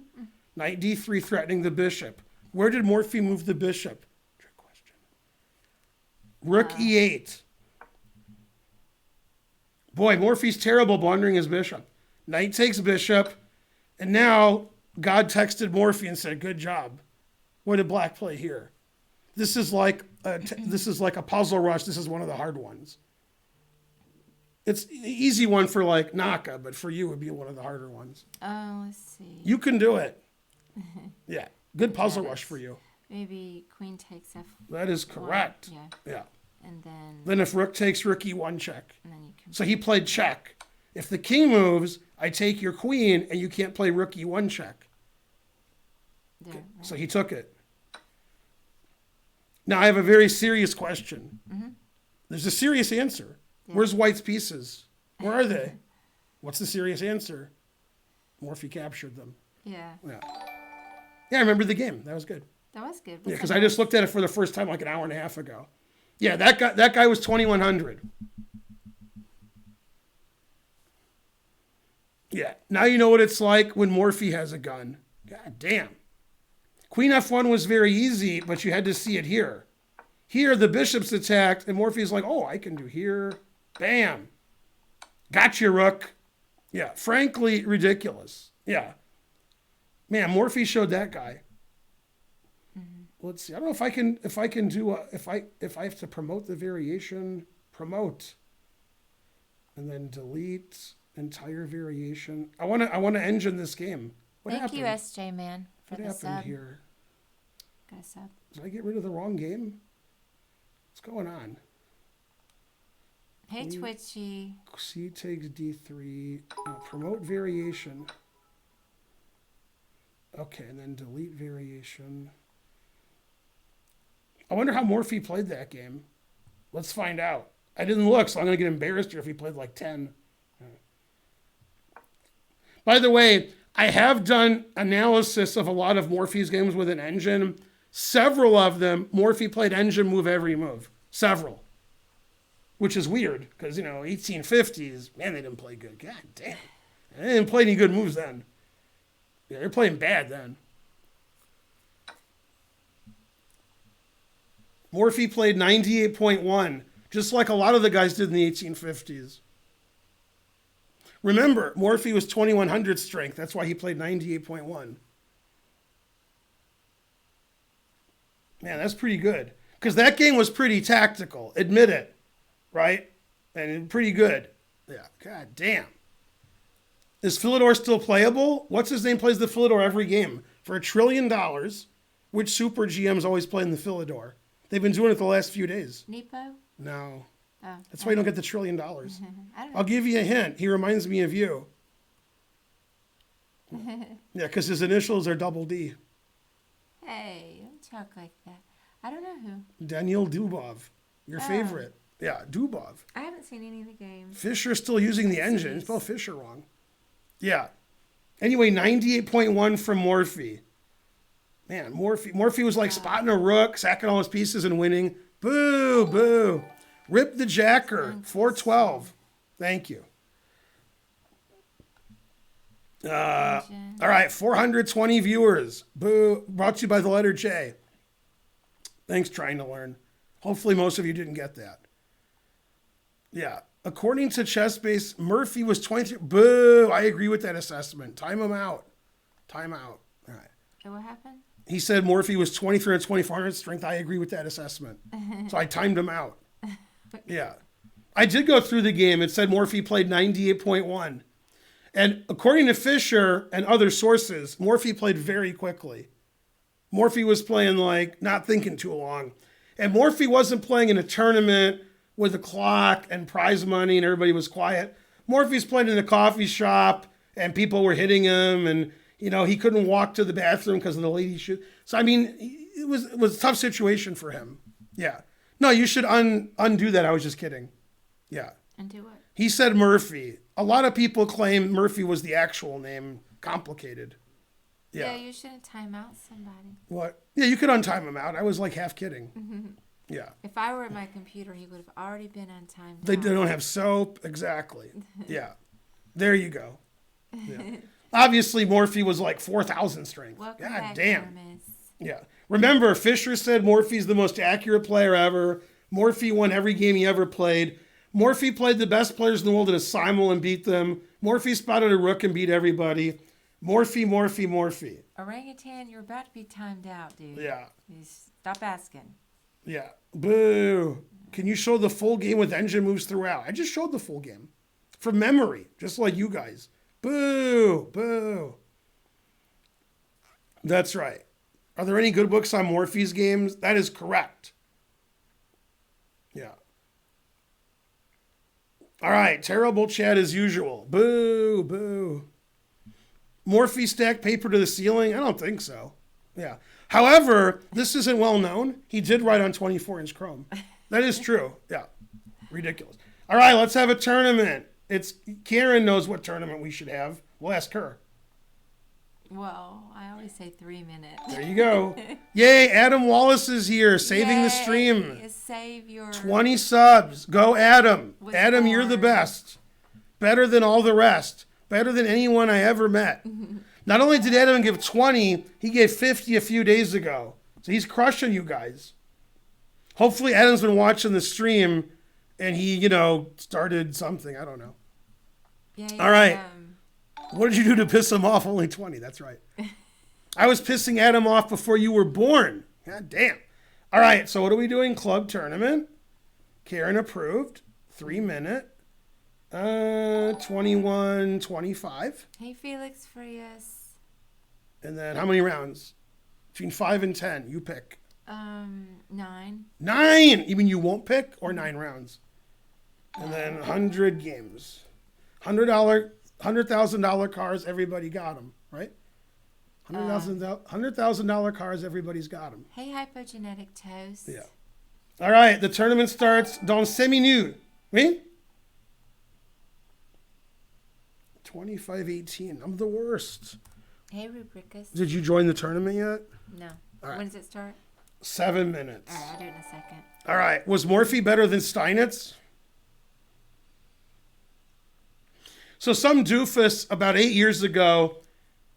Knight d3 threatening the bishop. Where did Morphy move the bishop? Trick question. Rook e8. Boy, Morphy's terrible blundering his bishop. Knight takes bishop. And now God texted Morphy and said, good job. What did black play here? This is like a puzzle rush. This is one of the hard ones. It's an easy one for like Naka, but for you it would be one of the harder ones. Oh, let's see. You can do it. Yeah. Good puzzle rush for you. Maybe queen takes f. That is correct. Yeah. Yeah. And then. Then if rook takes rook e1 check. And then you can. So he played check. If the king moves, I take your queen and you can't play rook e1 check. There, right. So he took it. Now I have a very serious question. There's a serious answer. Yeah. Where's white's pieces? Where are they? What's the serious answer? Morphy captured them. Yeah. Yeah. Yeah, I remember the game. That was good. That was good. Yeah, because I just looked at it for the first time like an hour and a half ago. Yeah, that guy was 2100. Yeah. Now you know what it's like when Morphy has a gun. God damn. Queen f1 was very easy, but you had to see it here. Here, the bishop's attacked, and Morphy's like, oh, I can do here. Bam. Gotcha, rook. Yeah, frankly, ridiculous. Yeah. Man, Morphy showed that guy. Let's see. I don't know if I can do if I have to promote the variation, promote, and then delete entire variation. I want to engine this game. What Thank happened? you, SJ Man, for What the happened sub. here? Got a sub. Did I get rid of the wrong game? What's going on? Hey, Twitchy. C takes d3. Promote variation. Okay, and then delete variation. I wonder how Morphy played that game. Let's find out. I didn't look, so I'm going to get embarrassed here if he played like 10. By the way, I have done analysis of a lot of Morphy's games with an engine. Several of them, Morphy played engine move every move. Several. Which is weird, because, 1850s, man, they didn't play good. God damn. They didn't play any good moves then. Yeah, they're playing bad then. Morphy played 98.1, just like a lot of the guys did in the 1850s. Remember, Morphy was 2100 strength. That's why he played 98.1. Man, that's pretty good. Because that game was pretty tactical. Admit it. Right? And pretty good. Yeah. God damn. Is Philidor still playable? What's his name plays the Philidor every game for $1 trillion. Which super GMs always play in the Philidor? They've been doing it the last few days. Nepo? No. Oh. That's why you don't get the $1 trillion. I don't know. I'll give you a hint. He reminds me of you. Yeah, because his initials are double D. Hey, don't talk like that. I don't know who. Daniel Dubov. Your Oh. favorite. Yeah, Dubov. I haven't seen any of the games. Fisher's still using the engine. You spelled Fisher wrong. Yeah. Anyway, 98.1 from Morphe. Man, Morphe was like spotting a rook, sacking all his pieces and winning. Boo, boo. Rip the Jacker. 412. Thank you. All right, 420 viewers. Boo. Brought to you by the letter J. Thanks, Trying to Learn. Hopefully most of you didn't get that. Yeah. According to ChessBase, Murphy was 23. Boo. I agree with that assessment. Time him out. Time out. All right. So what happened? He said Morphy was 23 and 2400 strength. I agree with that assessment. So I timed him out. Yeah. I did go through the game. It said Morphy played 98.1. And according to Fisher and other sources, Morphy played very quickly. Morphy was playing like not thinking too long. And Morphy wasn't playing in a tournament with a clock and prize money and everybody was quiet. Morphy's playing in a coffee shop and people were hitting him and, you know, he couldn't walk to the bathroom because of the lady shoe. So, I mean, it was a tough situation for him. Yeah. No, you should undo that. I was just kidding. Yeah. Undo what? He said Murphy. A lot of people claim Murphy was the actual name. Complicated. Yeah, Yeah. you shouldn't time out somebody. What? Yeah, you could untime him out. I was like half kidding. Yeah. If I were at my computer, he would have already been untimed They out. don't have soap. Exactly. Yeah. There you go. Yeah. Obviously, Morphy was like 4,000 strength. Welcome God back, damn. Hermes. Yeah. Remember, Fisher said Morphy's the most accurate player ever. Morphy won every game he ever played. Morphy played the best players in the world in a simul and beat them. Morphy spotted a rook and beat everybody. Morphy, Morphy, Morphy. Orangutan, you're about to be timed out, dude. Yeah. You stop asking. Yeah. Boo. Can you show the full game with engine moves throughout? I just showed the full game. From memory, just like you guys. Boo. Boo. That's right. Are there any good books on Morphy's games? That is correct. Yeah. All right. Terrible chat as usual. Boo. Boo. Morphy stacked paper to the ceiling? I don't think so. Yeah. However, this isn't well known. He did write on 24-inch chrome. That is true. Yeah. Ridiculous. All right, let's have a tournament. It's Karen knows what tournament we should have. We'll ask her. Well, I always say 3 minutes. There you go. Yay, Adam Wallace is here, saving the Yay, stream. Save your 20 subs. Go, Adam. Was Adam, you're the born. best. Better than all the rest. Better than anyone I ever met. Not only did Adam give 20, he gave 50 a few days ago. So he's crushing you guys. Hopefully Adam's been watching the stream and he, started something. I don't know. Yay, All right. What did you do to piss him off? Only 20. That's right. I was pissing Adam off before you were born. God damn. All right. So what are we doing? Club tournament. Karen approved. 3 minute. 21, 25. Hey, Felix Frias. And then how many rounds? Between 5 and 10. You pick. 9. 9. You mean you won't pick or 9 rounds? And then 100 games. $100,000 cars. Everybody got them, right? $100,000 cars. Everybody's got them. Hey, Hypogenetic Toast. Yeah. All right. The tournament starts dans 5 minutes. Oui? 25-18. I'm the worst. Hey, Rubricus. Did you join the tournament yet? No. All right. When does it start? 7 minutes. All right, I'll do it in a second. All right. Was Morphy better than Steinitz? So some doofus about 8 years ago,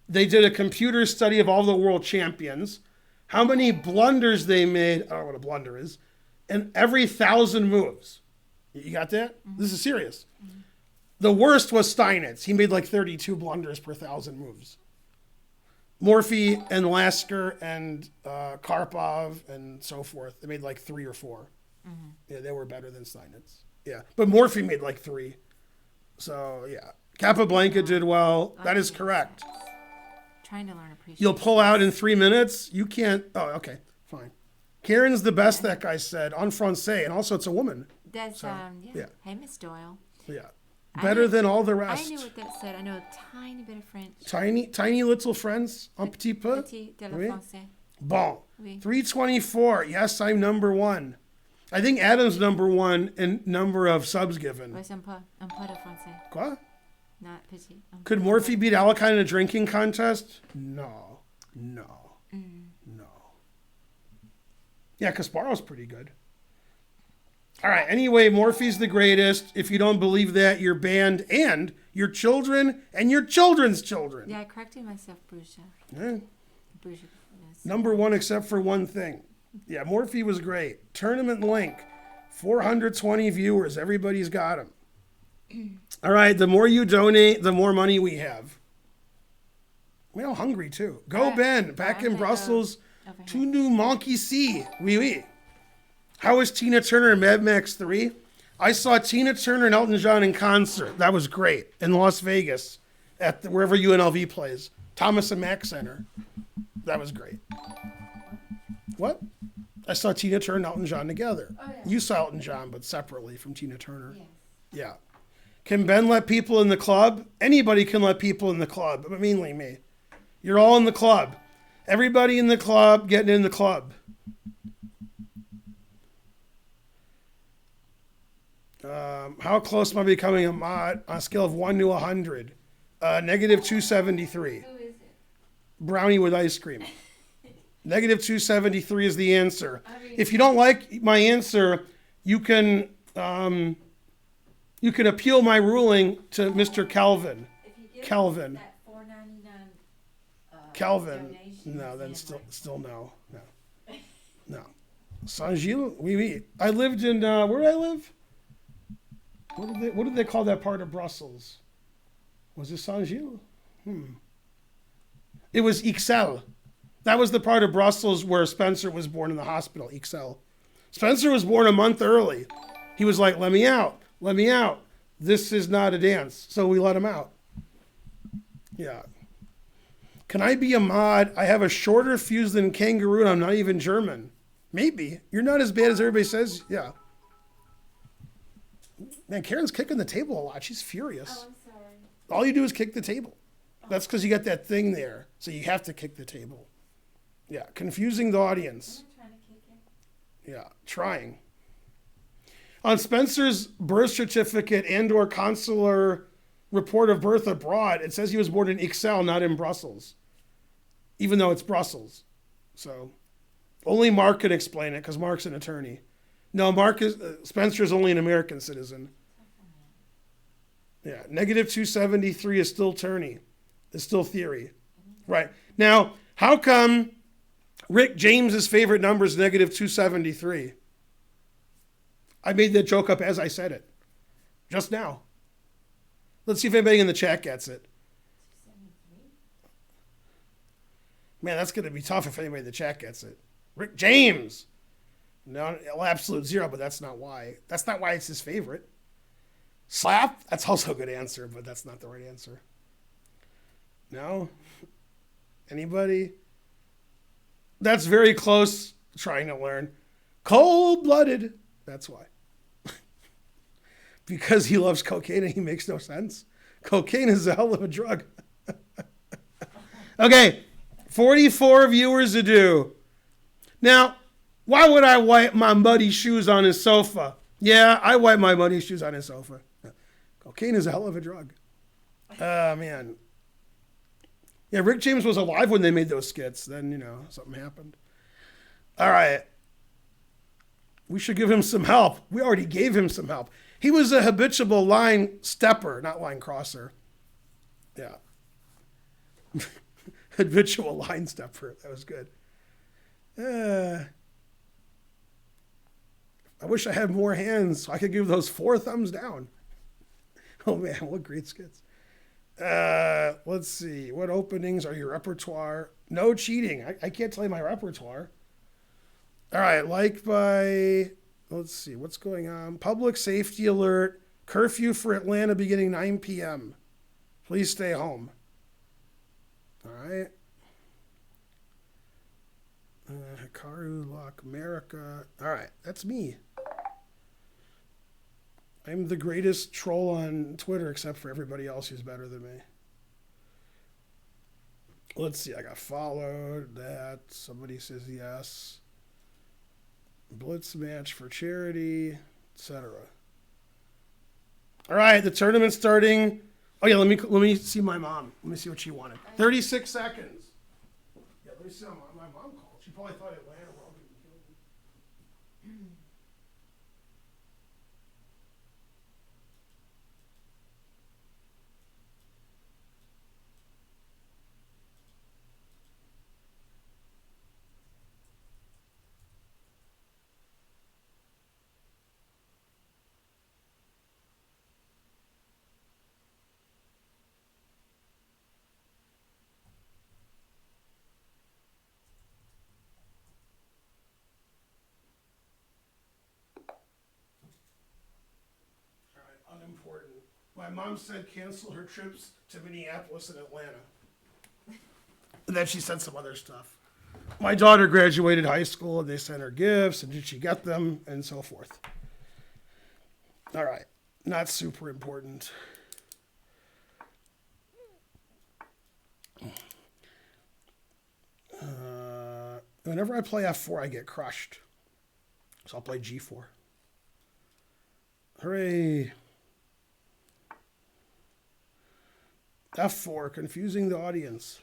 they did a computer study of all the world champions, how many blunders they made. I don't know what a blunder is. And every 1,000 moves. You got that? Mm-hmm. This is serious. Mm-hmm. The worst was Steinitz. He made like 32 blunders per 1,000 moves. Morphy and Lasker and Karpov and so forth. They made like 3 or 4. Yeah, they were better than Steinitz. Yeah, but Morphy made like 3. So yeah, Capablanca did well. That is correct. Trying to learn appreciation. You'll pull out in 3 minutes. You can't. Oh, okay, fine. Karen's the best. That guy said en français, and also it's a woman. That's yeah. yeah. Hey, Miss Doyle. Yeah, better than all the rest. I knew what that said. I know a tiny bit of French. Tiny little friends, un petit peu. Petit de la Oui. français. Bon, Oui. 324. Yes, I'm number 1. I think Adam's number 1 in number of subs given. Ouais, c'est un peu de français. Quoi? Not petit. Could Morphy beat Alakine in a drinking contest? No. Yeah, Kasparov's pretty good. All right. Anyway, Morphy's the greatest. If you don't believe that, you're banned, and your children and your children's children. Yeah, I corrected myself, Bruce. Yeah. Bruce. Yes. Number 1 except for one thing. Yeah, Morphy was great. Tournament link. 420 viewers. Everybody's got him. All right. The more you donate, the more money we have. We're all hungry, too. Go, Ben. Back in Brussels. To New Monkey Sea. Oui, oui. How was Tina Turner in Mad Max 3? I saw Tina Turner and Elton John in concert. That was great. In Las Vegas. At wherever UNLV plays. Thomas and Mack Center. That was great. What? I saw Tina Turner and Elton John together. Oh, yeah. You saw Elton John, but separately from Tina Turner. Yes. Yeah. Can Ben let people in the club? Anybody can let people in the club, but mainly me. You're all in the club. Everybody in the club getting in the club. How close am I becoming a mod on a scale of 1 to 100? Negative 273. Who is it? Brownie with ice cream. Negative 273 is the answer. If you don't like my answer, you can appeal my ruling to Mr. Calvin. If you give Calvin. That $4.99 Calvin. donation, No, then still no. No. Saint-Gilles? Oui, oui. I lived in, where did I live? What did they call that part of Brussels? Was it Saint-Gilles? It was Ixelles. That was the part of Brussels where Spencer was born in the hospital, Ixelles. Spencer was born a month early. He was like, let me out. This is not a dance. So we let him out. Yeah. Can I be a mod? I have a shorter fuse than Kangaroo and I'm not even German. Maybe. You're not as bad as everybody says. Yeah. Man, Karen's kicking the table a lot. She's furious. Oh, I'm sorry. All you do is kick the table. That's because you got that thing there. So you have to kick the table. Yeah. Confusing the audience. I'm trying to kick it. Yeah. Trying. On Spencer's birth certificate and or consular report of birth abroad, it says he was born in Ixelles, not in Brussels. Even though it's Brussels. So only Mark can explain it because Mark's an attorney. No, Spencer is only an American citizen. Yeah, negative 273 is still tourney. It's still theory. Right. Now, how come Rick James's favorite number is negative 273? I made that joke up as I said it. Just now. Let's see if anybody in the chat gets it. Man, that's going to be tough if anybody in the chat gets it. Rick James. No, absolute 0, but that's not why. That's not why it's his favorite. Slap? That's also a good answer, but that's not the right answer. No? Anybody? That's very close. Trying to learn. Cold-blooded. That's why. Because he loves cocaine and he makes no sense. Cocaine is a hell of a drug. Okay, 44 viewers to do. Now, why would I wipe my muddy shoes on his sofa? Yeah, I wipe my muddy shoes on his sofa. Cocaine is a hell of a drug. Man. Yeah, Rick James was alive when they made those skits. Then, something happened. All right. We should give him some help. We already gave him some help. He was a habitual line stepper, not line crosser. Yeah. Habitual line stepper. That was good. I wish I had more hands so I could give those 4 thumbs down. Oh, man, what great skits. Let's Let's see. What openings are your repertoire? No cheating. I can't tell you my repertoire. All right. Like by, let's see. What's going on? Public safety alert. Curfew for Atlanta beginning 9 p.m. Please stay home. All right. Hikaru Lock America. All right. That's me. I'm the greatest troll on Twitter except for everybody else who's better than me. Let's see. I got followed. That. Somebody says yes. Blitz match for charity, etc. All right. The tournament's starting. Oh yeah. Let me see my mom. Let me see what she wanted. 36 seconds. Yeah. Let me see how my mom called. She probably thought Atlanta were all getting killed. Unimportant. My mom said cancel her trips to Minneapolis and Atlanta. And then she said some other stuff. My daughter graduated high school and they sent her gifts and did she get them and so forth. All right. Not super important. Whenever I play F4, I get crushed. So I'll play G4. Hooray. F4, confusing the audience.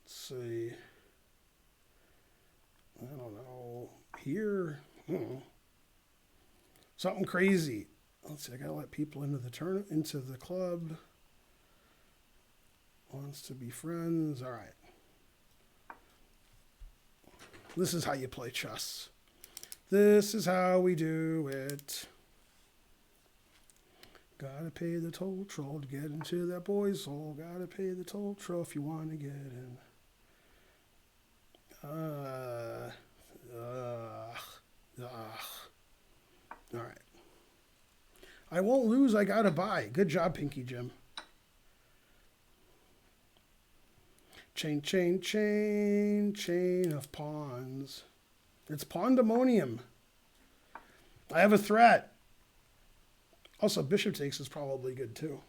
Let's see. I don't know. Here. Something crazy. Let's see. I gotta let people into the into the club. Wants to be friends. All right. This is how you play chess. This is how we do it. Gotta pay the toll troll to get into that boy's hole. Gotta pay the toll troll if you want to get in. All right. I won't lose. I gotta buy. Good job, Pinky Jim. Chain, chain, chain, chain of pawns. It's pandemonium. I have a threat. Also, bishop takes is probably good too.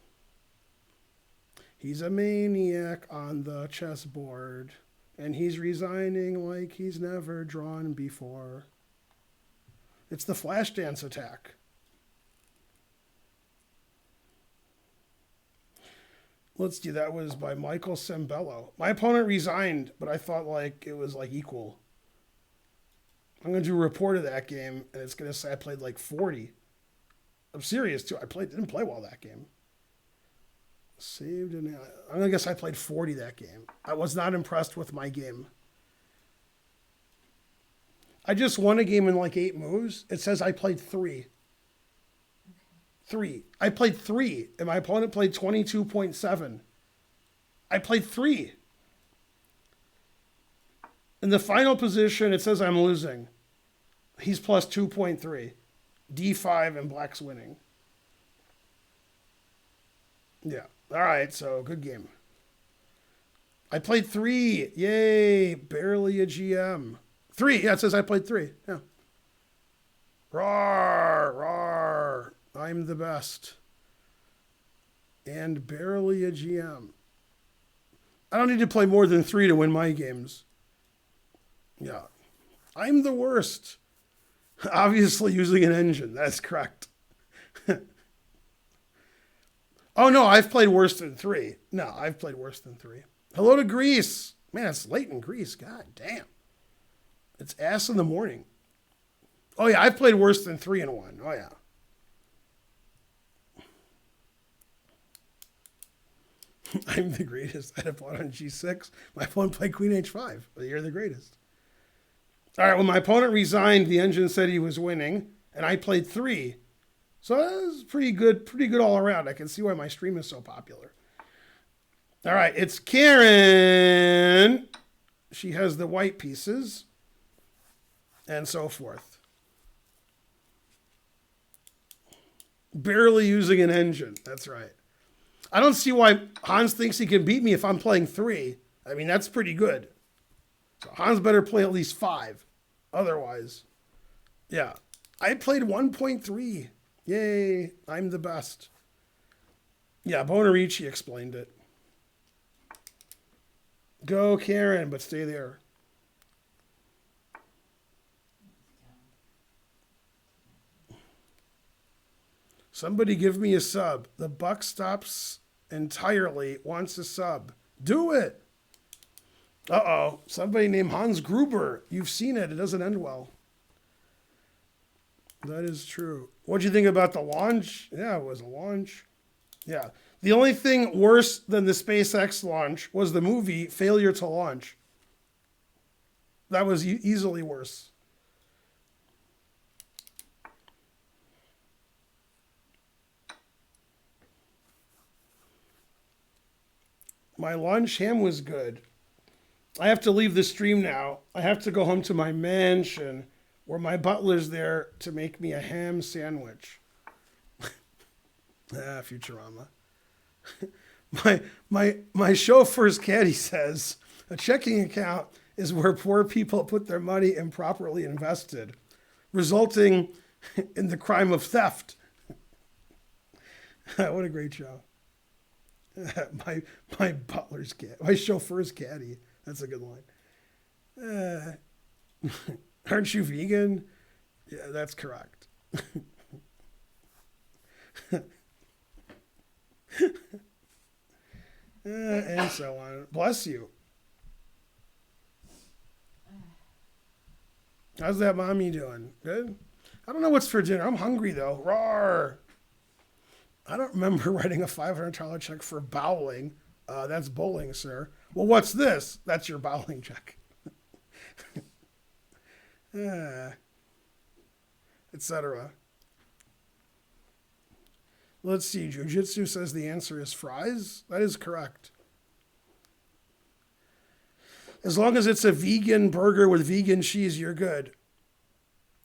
He's a maniac on the chessboard, and he's resigning like he's never drawn before. It's the flash dance attack. Let's see, that was by Michael Sembello. My opponent resigned, but I thought like it was like equal. I'm going to do a report of that game, and it's going to say I played like 40. I'm serious, too. Didn't play well that game. Saved, and I'm going to guess I played 40 that game. I was not impressed with my game. I just won a game in like 8 moves. It says I played 3. 3. I played 3, and my opponent played 22.7. I played 3. In the final position, it says I'm losing. He's plus 2.3. D5 and black's winning. Yeah. All right, so good game. I played 3. Yay. Barely a GM. 3. Yeah, it says I played 3. Yeah. Roar. Roar. I'm the best. And barely a GM. I don't need to play more than 3 to win my games. Yeah. I'm the worst. Obviously using an engine. That's correct. Oh, no, I've played worse than 3. No, I've played worse than 3. Hello to Greece. Man, it's late in Greece. God damn. It's ass in the morning. Oh, yeah, I've played worse than 3 and 1. Oh, yeah. I'm the greatest. I had pawn on G6. My opponent played Queen H5. Well, you're the greatest. All right, when my opponent resigned, the engine said he was winning, and I played 3. So that was pretty good all around. I can see why my stream is so popular. All right, it's Karen. She has the white pieces and so forth. Barely using an engine. That's right. I don't see why Hans thinks he can beat me if I'm playing 3. I mean, that's pretty good. So Hans better play at least 5. Otherwise, yeah. I played 1.3. Yay, I'm the best. Yeah, Bonarici explained it. Go, Karen, but stay there. Somebody give me a sub. The buck stops entirely, wants a sub. Do it. Uh-oh. Somebody named Hans Gruber. You've seen it. It doesn't end well. That is true. What'd you think about the launch? Yeah, it was a launch. Yeah. The only thing worse than the SpaceX launch was the movie Failure to Launch. That was easily worse. My lunch ham was good. I have to leave the stream now. I have to go home to my mansion where my butler's there to make me a ham sandwich. Futurama. my chauffeur's caddy says a checking account is where poor people put their money improperly invested, resulting in the crime of theft. What a great show. my butler's cat, my chauffeur's caddy. That's a good line. Aren't you vegan? Yeah, that's correct. And so on. Bless you. How's that mommy doing? Good? I don't know what's for dinner. I'm hungry though. Roar. I don't remember writing a $500 check for bowling. That's bowling, sir. Well, what's this? That's your bowling check. Etc. Let's see. Jiu-Jitsu says the answer is fries. That is correct. As long as it's a vegan burger with vegan cheese, you're good.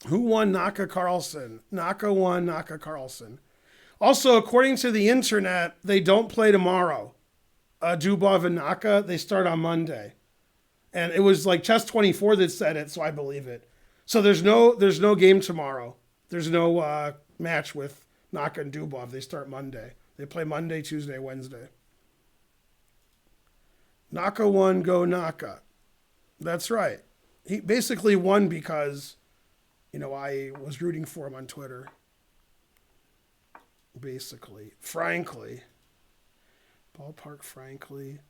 Who won Naka Carlson? Naka won Naka Carlson. Also, according to the internet, they don't play tomorrow. Dubov and Naka, they start on Monday. And it was like Chess24 that said it, so I believe it. So there's no game tomorrow. There's no match with Naka and Dubov. They start Monday. They play Monday, Tuesday, Wednesday. Naka won, go Naka. That's right. He basically won because, I was rooting for him on Twitter. Basically. Frankly. Ballpark, frankly,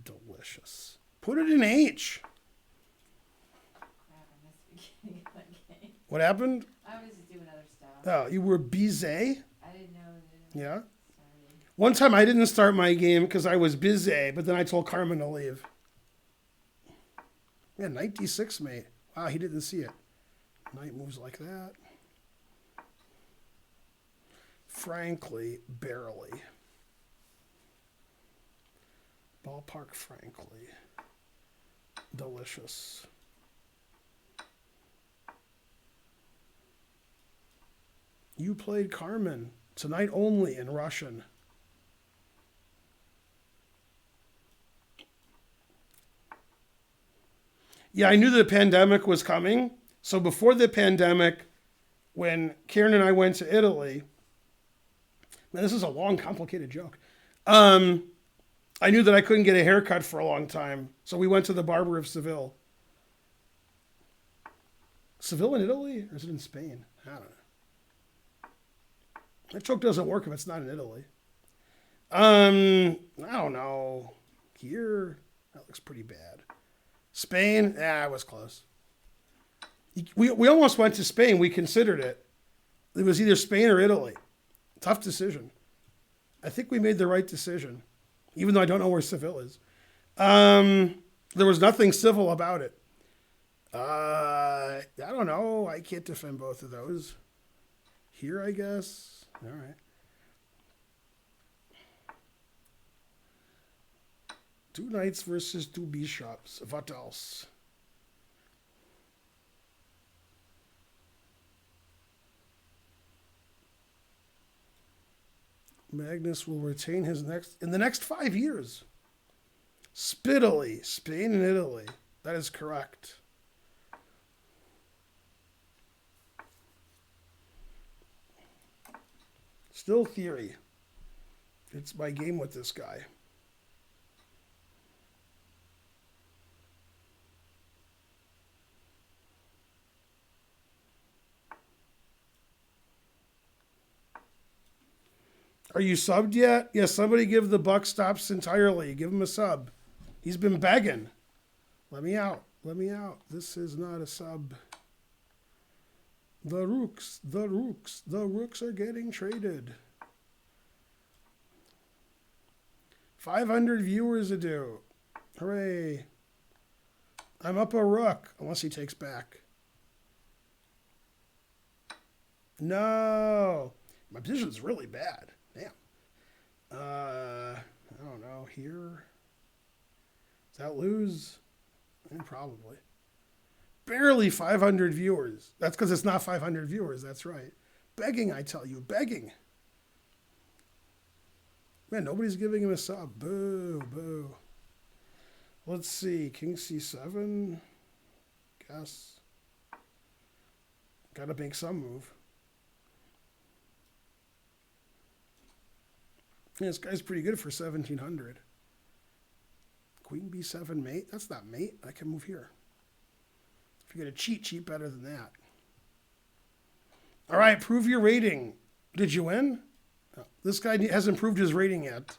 delicious. Put it in H. Crap, I missed the beginning of that game. What happened? I was just doing other stuff. Oh, you were busy? I didn't know that. Yeah. Sorry. One time I didn't start my game because I was busy, but then I told Carmen to leave. Yeah, knight d6, mate. Wow, he didn't see it. Knight moves like that. Frankly, barely. Ballpark, frankly. Delicious. You played Carmen. Tonight only in Russian. Yeah, I knew the pandemic was coming. So before the pandemic, when Karen and I went to Italy, man, this is a long, complicated joke. I knew that I couldn't get a haircut for a long time. So we went to the barber of Seville. Seville in Italy? Or is it in Spain? I don't know. That joke doesn't work if it's not in Italy. I don't know. Here? That looks pretty bad. Spain? It was close. We almost went to Spain. We considered it. It was either Spain or Italy. Tough decision. I think we made the right decision, even though I don't know where Seville is. There was nothing civil about it. I don't know. I can't defend both of those. Here, I guess. All right. Two knights versus two bishops. What else? Magnus will retain his in the next 5 years. Spittily, Spain and Italy. That is correct. Still theory. It's my game with this guy. Are you subbed yet? Yes, somebody give the buck stops entirely. Give him a sub. He's been begging. Let me out. Let me out. This is not a sub. The Rooks, the Rooks, the Rooks are getting traded. 500 viewers a do. Hooray. I'm up a rook, unless he takes back. No. My position's really bad. Damn. I don't know. Here. Does that lose? Probably. Barely 500 viewers. That's because it's not 500 viewers. That's right. Begging, I tell you. Begging. Man, nobody's giving him a sub. Boo, boo. Let's see. King C7. Guess. Gotta make some move. Yeah, this guy's pretty good for 1700. Queen B7 mate? That's not mate. I can move here. If you're going to cheat better than that. All right, prove your rating. Did you win? No, this guy hasn't proved his rating yet.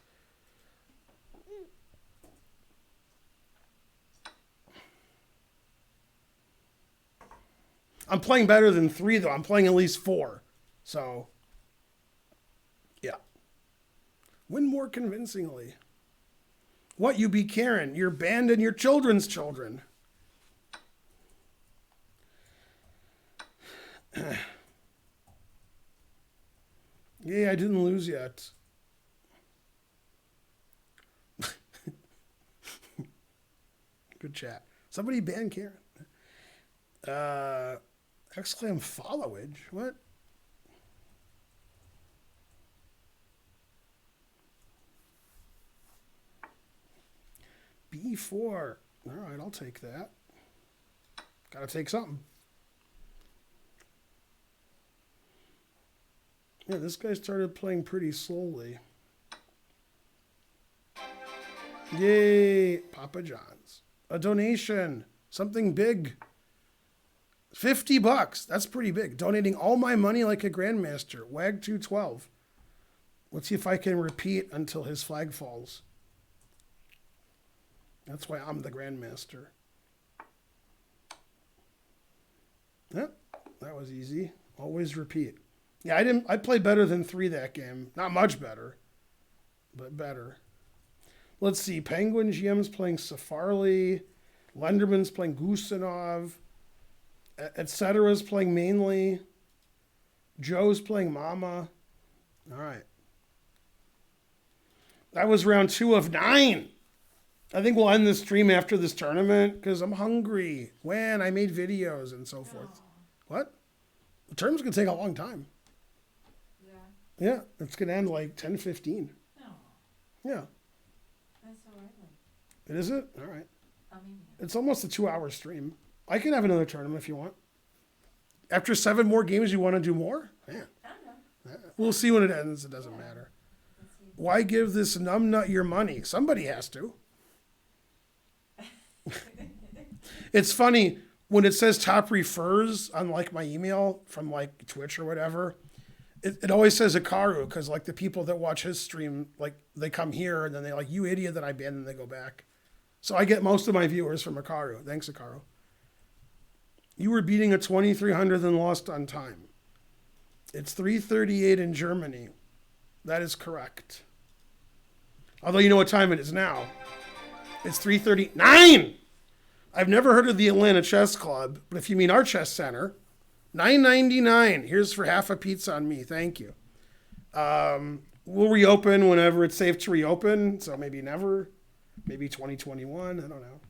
I'm playing better than 3, though. I'm playing at least 4. So, yeah. Win more convincingly. What, you be Karen? You're banned and your children's children. Yay, I didn't lose yet. Good chat. Somebody ban Karen. Exclaim followage? What? B4. All right, I'll take that. Gotta take something. Yeah, this guy started playing pretty slowly. Yay, Papa John's. A donation. Something big. $50. That's pretty big. Donating all my money like a grandmaster. Wag212. Let's see if I can repeat until his flag falls. That's why I'm the grandmaster. Yep, that was easy. Always repeat. Yeah, I played better than 3 that game. Not much better, but better. Let's see. Penguin GM's playing Safarli. Lenderman's playing Gustanov. Etcetera's playing mainly. Joe's playing Mama. All right. That was round 2 of 9. I think we'll end the stream after this tournament because I'm hungry. When I made videos and so forth. What? The tournament's going to take a long time. Yeah, it's going to end like 10:15. No, Yeah. that's all right. It is it? All right. I mean, It's almost a 2-hour stream. I can have another tournament if you want. After 7 more games, you want to do more? Yeah. I don't know. We'll see when it ends. It doesn't matter. Why give this numbnut your money? Somebody has to. It's funny when it says top refers on like my email from like Twitch or whatever. It always says Akaru because like the people that watch his stream, like they come here and then they like, you idiot that I banned, and they go back. So I get most of my viewers from Akaru. Thanks, Akaru. You were beating a 2300 and lost on time. It's 3:38 in Germany. That is correct. Although you know what time it is now. It's 3:39. I've never heard of the Atlanta Chess Club, but if you mean our chess center, $9.99. Here's for half a pizza on me. Thank you. We'll reopen whenever it's safe to reopen, so maybe never. Maybe 2021. I don't know.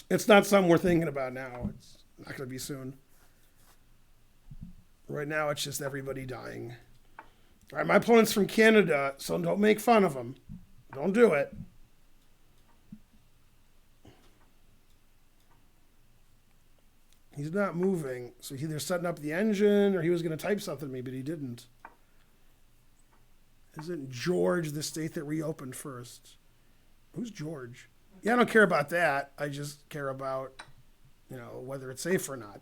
It's not something we're thinking about now. It's not going to be soon. Right now, it's just everybody dying. All right, my opponent's from Canada, so don't make fun of him. Don't do it. He's not moving, so he's either setting up the engine or he was going to type something to me, but he didn't. Isn't George the state that reopened first? Who's George? Yeah, I don't care about that. I just care about, whether it's safe or not.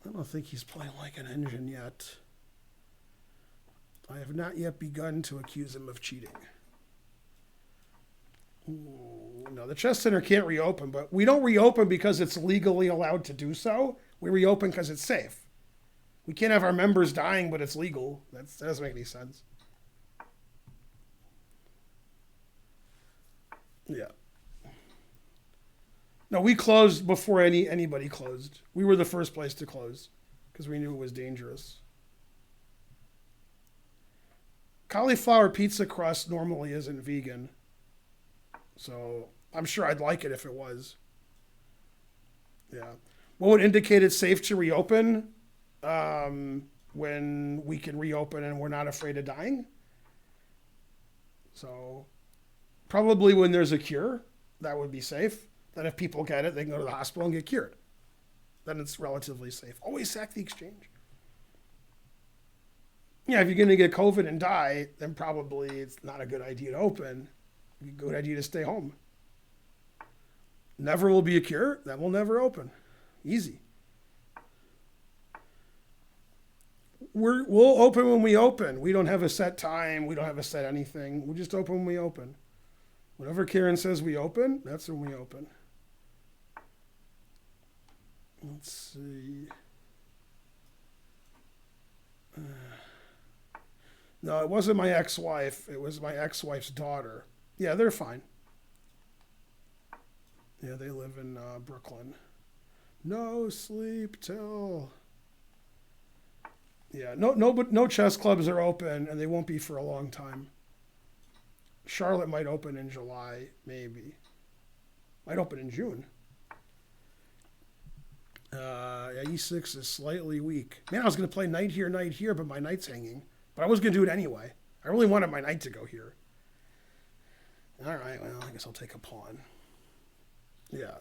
I don't think he's playing like an engine yet. I have not yet begun to accuse him of cheating. Ooh, no, the chess center can't reopen, but we don't reopen because it's legally allowed to do so. We reopen because it's safe. We can't have our members dying, but it's legal. That doesn't make any sense. Yeah. No, we closed before anybody closed. We were the first place to close because we knew it was dangerous. Cauliflower pizza crust normally isn't vegan, so I'm sure I'd like it if it was. Yeah. What would indicate it's safe to reopen? When we can reopen and we're not afraid of dying. So probably when there's a cure, that would be safe. Then if people get it, they can go to the hospital and get cured. Then it's relatively safe. Always sack the exchange. Yeah, if you're going to get COVID and die, then probably it's not a good idea to open. It's a good idea to stay home. Never will be a cure, then we'll never open. Easy. We'll open when we open. We don't have a set time. We don't have a set anything. We just open when we open. Whenever Karen says we open, that's when we open. Let's see. No, it wasn't my ex-wife. It was my ex-wife's daughter. Yeah, they're fine. Yeah, they live in Brooklyn. No sleep till... Yeah, no chess clubs are open, and they won't be for a long time. Charlotte might open in July, maybe. Might open in June. Yeah, E6 is slightly weak. Man, I was going to play knight here, but my knight's hanging. But I was going to do it anyway. I really wanted my knight to go here. All right, well, I guess I'll take a pawn. Yeah.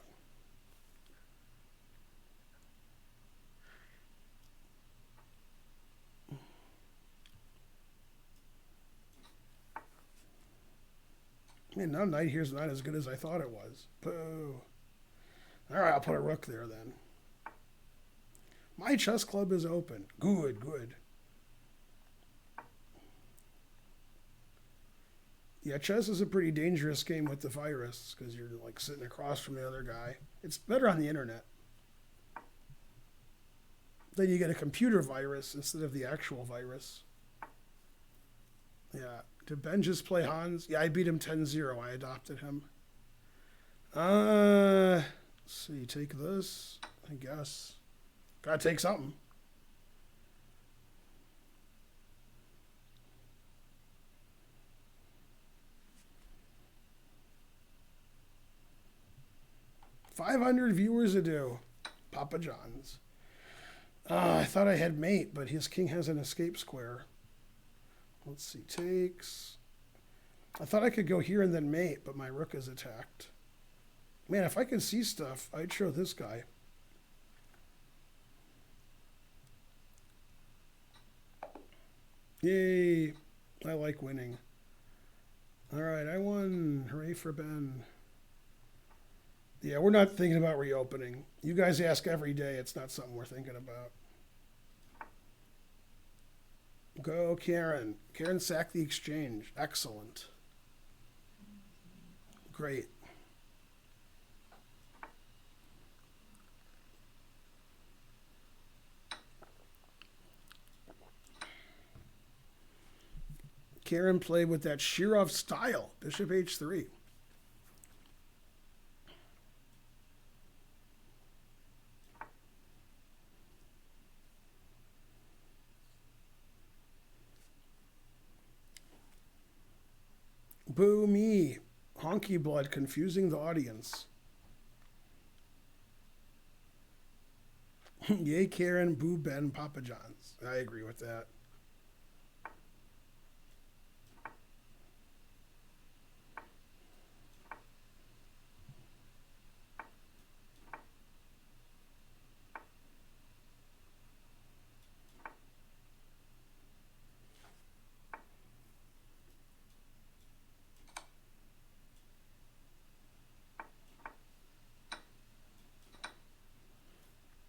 Man, now knight here's not as good as I thought it was. Boo. All right, I'll put a rook there then. My chess club is open. Good, good. Yeah, chess is a pretty dangerous game with the virus because you're like sitting across from the other guy. It's better on the internet. Then you get a computer virus instead of the actual virus. Yeah. Did Ben just play Hans? Yeah, I beat him 10-0. I adopted him. Let's see. Take this, I guess. Gotta take something. $500 viewers a do. Papa John's. I thought I had mate, but his king has an escape square. Let's see, takes. I thought I could go here and then mate, but my rook is attacked. Man, if I could see stuff, I'd show this guy. Yay, I like winning. All right, I won. Hooray for Ben. Yeah, we're not thinking about reopening. You guys ask every day. It's not something we're thinking about. Go, Karen. Karen sacked the exchange. Excellent. Great. Karen played with that Shirov style. Bishop h3. Boo me. Honky blood confusing the audience. Yay, Karen, boo Ben, Papa John's. I agree with that.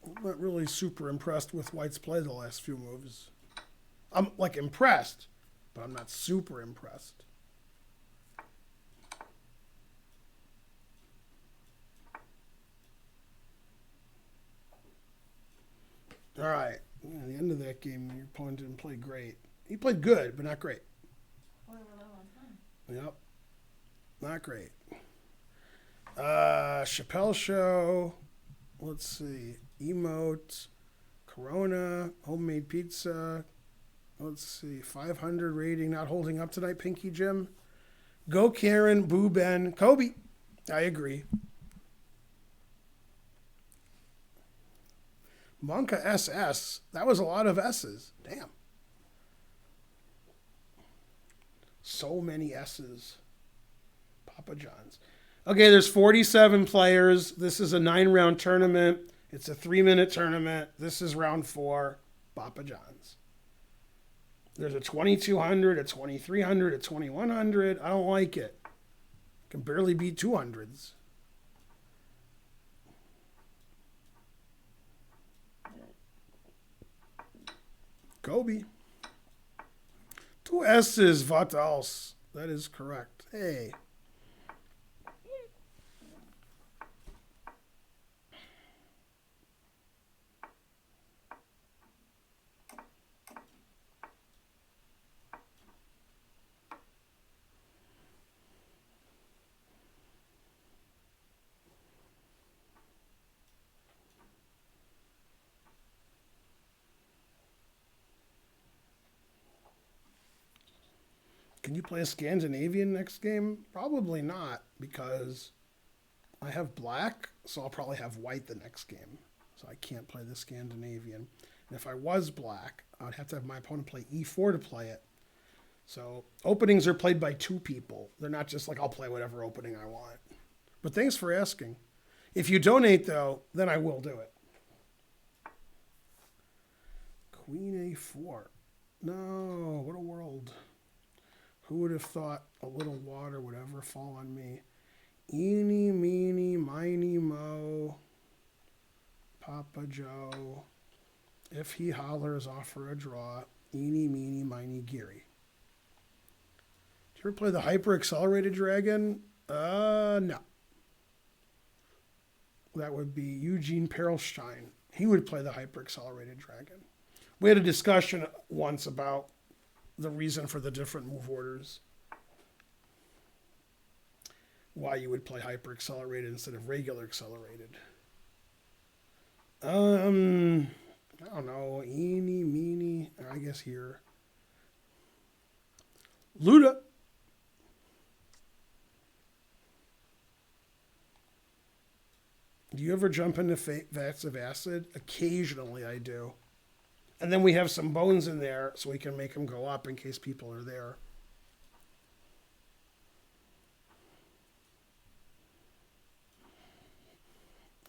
I'm not really super impressed with White's play the last few moves. I'm like impressed, but I'm not super impressed. All right. At the end of that game, your opponent didn't play great. He played good, but not great. Well, they were low on time. Yep. Not great. Chappelle Show. Let's see. Emote. Corona. Homemade pizza. Let's see. 500 rating. Not holding up tonight, Pinky Jim. Go Karen. Boo Ben. Kobe. I agree. Monka SS. That was a lot of S's. Damn. So many S's. Papa John's. Okay, there's 47 players. This is a 9-round tournament. It's a 3-minute tournament. This is round 4. Papa John's. There's a 2200, a 2300, a 2100. I don't like it. Can barely beat 200s. Kobe. 2 S's, what else? That is correct. Hey. Can you play a Scandinavian next game? Probably not, because I have black, so I'll probably have white the next game. So I can't play the Scandinavian. And if I was black, I would have to have my opponent play E4 to play it. So openings are played by 2 people. They're not just like, I'll play whatever opening I want. But thanks for asking. If you donate, though, then I will do it. Queen A4. No, what a world. Who would have thought a little water would ever fall on me? Eeny, meeny, miny, mo. Papa Joe. If he hollers, offer a draw. Eeny, meeny, miny, Geary. Did you ever play the Hyper Accelerated Dragon? No. That would be Eugene Perlstein. He would play the Hyper Accelerated Dragon. We had a discussion once about the reason for the different move orders. Why you would play Hyper Accelerated instead of regular accelerated. I don't know. Eeny, meeny. I guess here. Luda. Do you ever jump into vats of acid? Occasionally I do. And then we have some bones in there so we can make them go up in case people are there.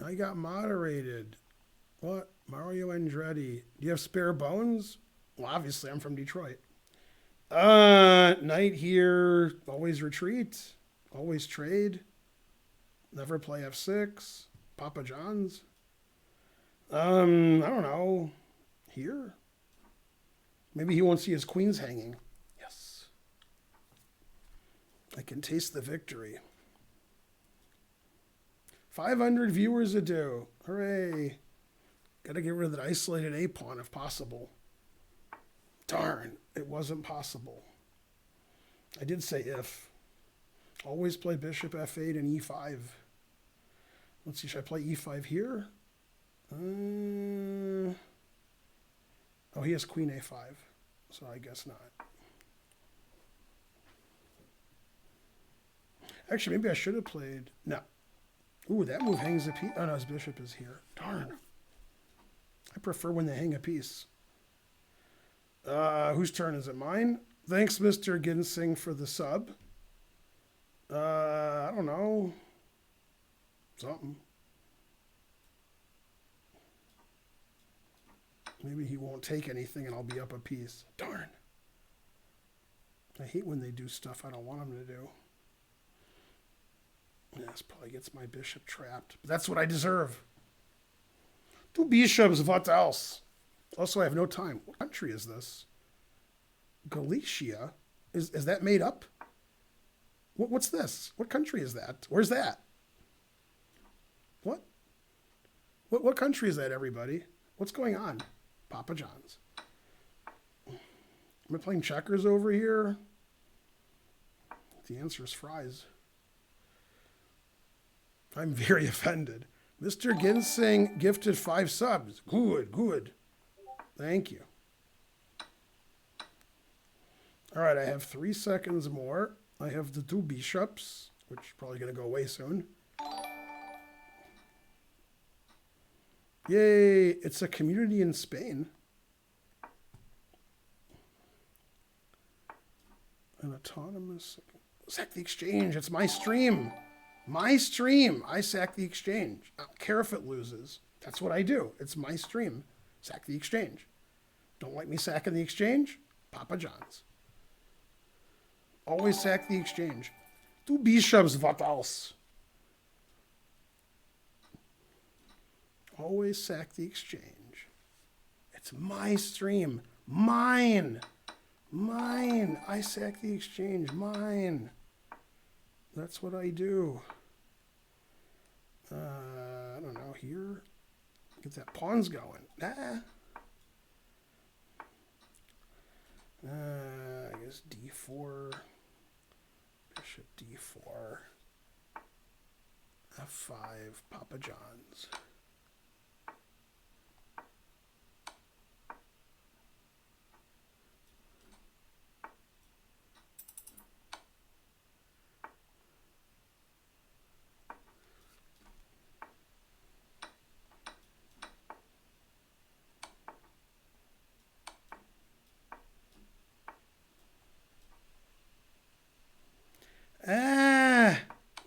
I got moderated. What? Mario Andretti. Do you have spare bones? Well, obviously, I'm from Detroit. Knight here. Always retreat. Always trade. Never play F6. Papa John's. I don't know. Here? Maybe he won't see his queens hanging. Yes. I can taste the victory. 500 viewers a do. Hooray. Got to get rid of that isolated A pawn if possible. Darn, it wasn't possible. I did say if. Always play bishop F8 and E5. Let's see, should I play E5 here? Oh, he has queen A5, so I guess not. Actually, maybe I should have played. No. Ooh, that move hangs a piece. Oh, no, his bishop is here. Darn. I prefer when they hang a piece. Whose turn is it? Mine? Thanks, Mr. Ginseng, for the sub. I don't know. Something. Maybe he won't take anything and I'll be up a piece. Darn. I hate when they do stuff I don't want them to do. Yeah, this probably gets my bishop trapped. But that's what I deserve. 2 bishops, what else? Also, I have no time. What country is this? Galicia? Is that made up? What's this? What country is that? Where's that? What? What country is that, everybody? What's going on? Papa John's. Am I playing checkers over here? The answer is fries. I'm very offended. Mr. Ginseng gifted 5 subs. Good, good. Thank you. All right, I have 3 seconds more. I have the 2 bishops, which are probably going to go away soon. Yay, it's a community in Spain. An autonomous... Sack the exchange. It's my stream. My stream. I sack the exchange. I don't care if it loses. That's what I do. It's my stream. Sack the exchange. Don't like me sacking the exchange? Papa John's. Always sack the exchange. 2 bishops, what else? Always sack the exchange. It's my stream. Mine. Mine. I sack the exchange. Mine. That's what I do. I don't know. Here. Get that pawns going. I guess d4. Bishop d4. f5. Papa John's.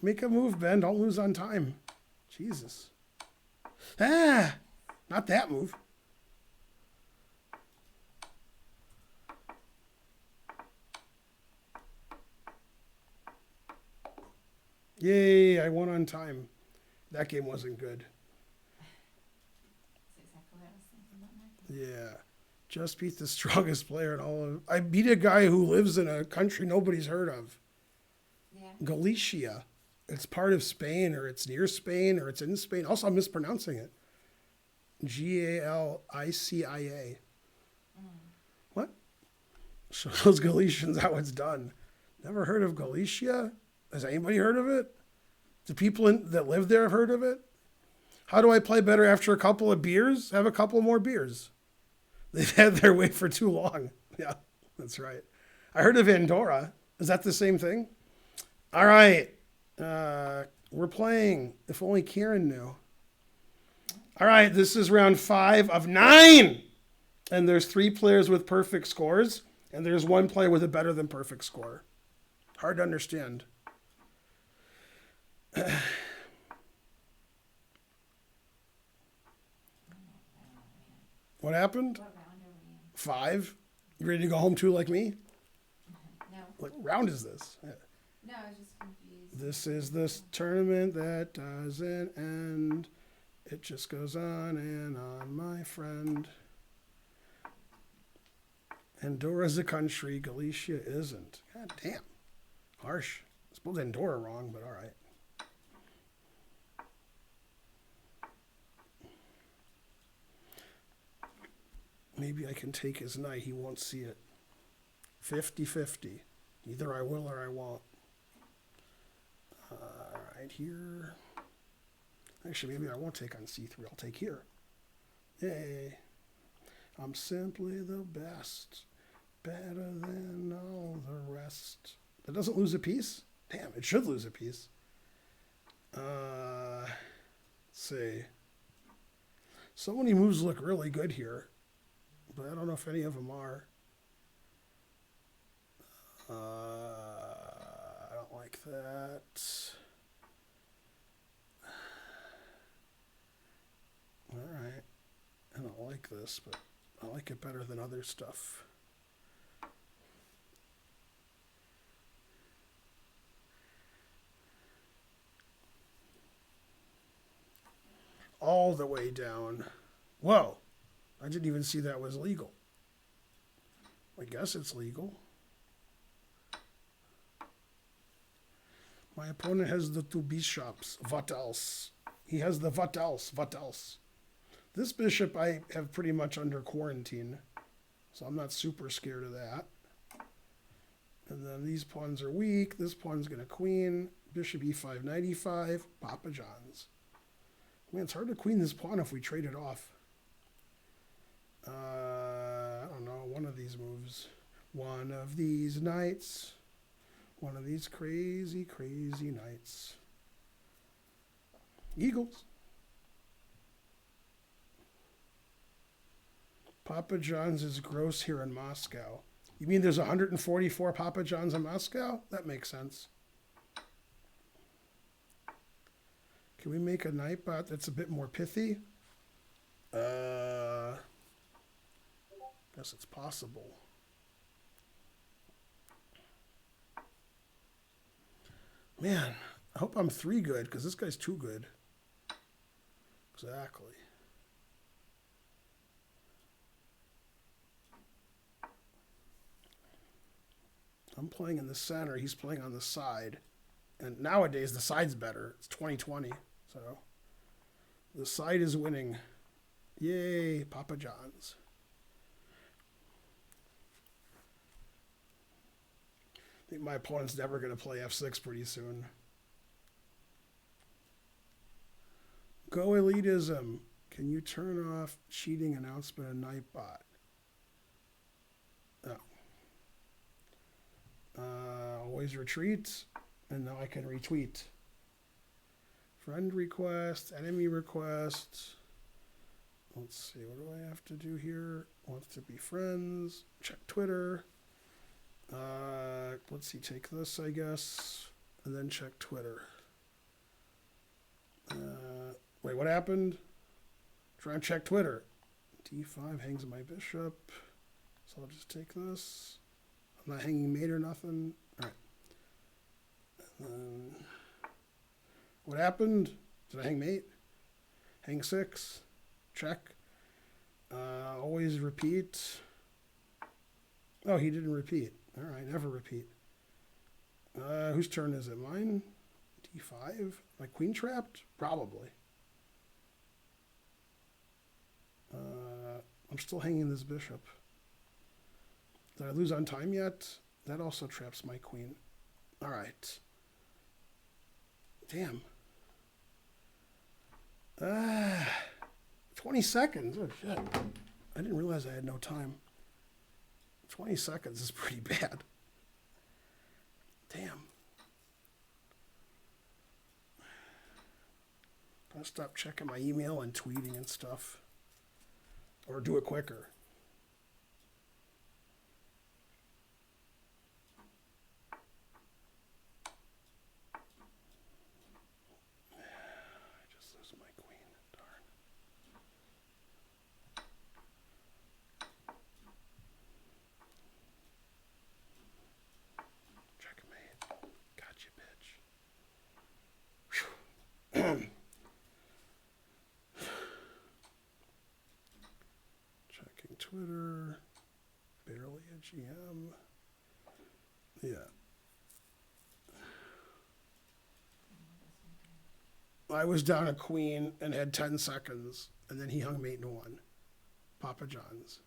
Make a move, Ben. Don't lose on time. Jesus. Not that move. Yay, I won on time. That game wasn't good. That's exactly what I was thinking about. Yeah. Just beat the strongest player in all of... I beat a guy who lives in a country nobody's heard of. Yeah. Galicia. It's part of Spain, or it's near Spain, or it's in Spain. Also, I'm mispronouncing it. Galicia. What? Show those Galicians how it's done. Never heard of Galicia? Has anybody heard of it? Do people that live there have heard of it? How do I play better after a couple of beers? Have a couple more beers. They've had their way for too long. Yeah, that's right. I heard of Andorra. Is that the same thing? All right. We're playing. If only Kieran knew. All right, this is round 5 of 9. And there's 3 players with perfect scores. And there's 1 player with a better than perfect score. Hard to understand. What happened? What round are we in? 5. You ready to go home too like me? No. What round is this? No, I was just confused. This is this tournament that doesn't end. It just goes on and on, my friend. Andorra's a country. Galicia isn't. God damn. Harsh. I suppose Andorra wrong, but all right. Maybe I can take his knight. He won't see it. 50-50. Either I will or I won't. Right here. Actually, maybe I won't take on c3. I'll take here. Yay. I'm simply the best. Better than all the rest. That doesn't lose a piece? Damn, it should lose a piece. Let's see. So many moves look really good here, but I don't know if any of them are. I don't like that. All right. I don't like this, but I like it better than other stuff. All the way down. Whoa. I didn't even see that was legal. I guess it's legal. My opponent has the two bishops. What else? He has the what else? What else? This bishop I have pretty much under quarantine, so I'm not super scared of that. And then these pawns are weak. This pawn's going to queen. Bishop e5, knight e5, Papa John's. Man, it's hard to queen this pawn if we trade it off. I don't know, one of these moves. One of these knights. One of these crazy, crazy knights. Eagles. Papa John's is gross here in Moscow. You mean there's 144 Papa John's in Moscow? That makes sense. Can we make a Nightbot that's a bit more pithy? Guess it's possible. Man, I hope I'm 3 good, because this guy's 2 good. Exactly. I'm playing in the center, he's playing on the side. And nowadays, the side's better. It's 2020, so the side is winning. Yay, Papa John's. I think my opponent's never going to play f6 pretty soon. Go elitism. Can you turn off cheating announcement of Nightbot? Oh. Always retreat. And now I can retweet. Friend request, enemy request. Let's see, what do I have to do here? Wants to be friends. Check Twitter. Let's see, take this, I guess. And then check Twitter. Wait, what happened? Try and check Twitter. D5 hangs my bishop. So I'll just take this. I'm not hanging mate or nothing. All right. What happened? Did I hang mate? Hang 6. Check. Always repeat. Oh, he didn't repeat. All right, never repeat. Whose turn is it? Mine? D5? My queen trapped? Probably. I'm still hanging this bishop. Did I lose on time yet? That also traps my queen. All right. Damn. 20 seconds. Oh, shit. I didn't realize I had no time. 20 seconds is pretty bad. Damn. I'll stop checking my email and tweeting and stuff. Or do it quicker. Checking Twitter. Barely a GM. Yeah. I was down a queen and had 10 seconds, and then he hung mate and won. Papa John's.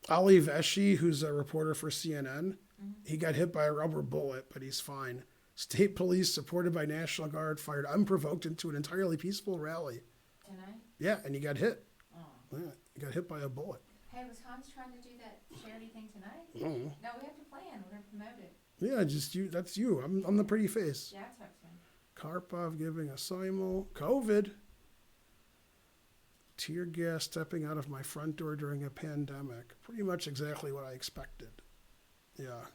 Ali Veshi, who's a reporter for CNN, he got hit by a rubber bullet, but he's fine. State police, supported by National Guard, fired unprovoked into an entirely peaceful rally. Tonight? Yeah, and he got hit. Oh. Yeah, you got hit by a bullet. Hey, was Hans trying to do that charity thing tonight? Oh. No, we have to plan. We're gonna promote it. Yeah, just you. That's you. I'm the pretty face. Yeah, I talked to him. Karpov giving a simul. COVID. Tear gas stepping out of my front door during a pandemic. Pretty much exactly what I expected. Yeah.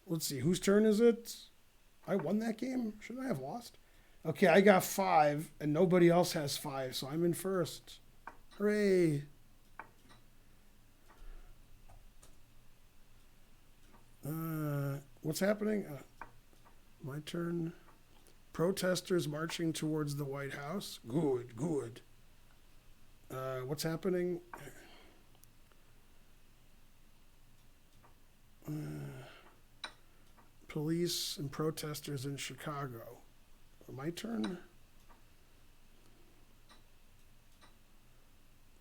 Let's see, whose turn is it? I won that game? Shouldn't I have lost? Okay, I got 5, and nobody else has 5, so I'm in first. Hooray! What's happening? My turn. Protesters marching towards the White House. Good, good. What's happening? Police and protesters in Chicago. My turn.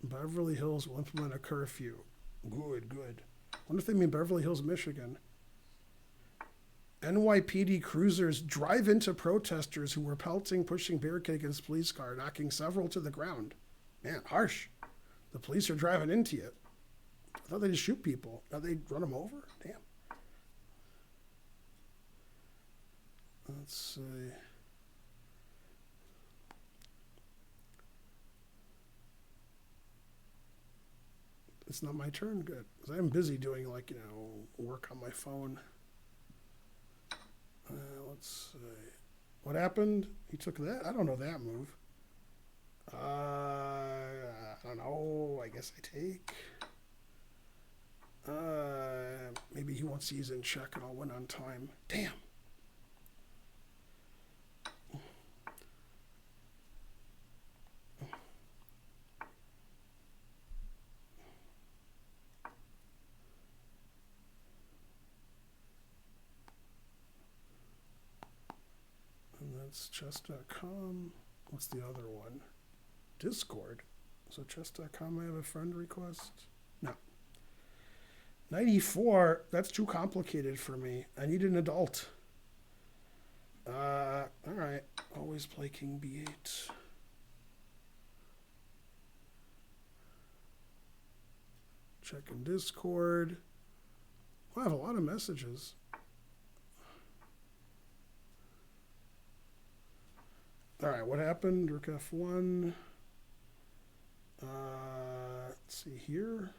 Beverly Hills will implement a curfew. Good, good. I wonder if they mean Beverly Hills, Michigan. NYPD cruisers drive into protesters who were pelting, pushing barricade against police car, knocking several to the ground. Man, harsh. The police are driving into you. I thought they just shoot people. Now they run them over? Damn. Let's see. It's not my turn. Good. Because I'm busy doing, like, work on my phone. Let's see. What happened? He took that? I don't know that move. I don't know. I guess I take. Maybe he wants these in check and I'll win on time. Damn. That's chess.com. What's the other one? Discord. So chess.com, I have a friend request? No. 94, that's too complicated for me. I need an adult. Alright. Always play king b8. Checking Discord. I have a lot of messages. All right, what happened? Rook f1. Let's see here.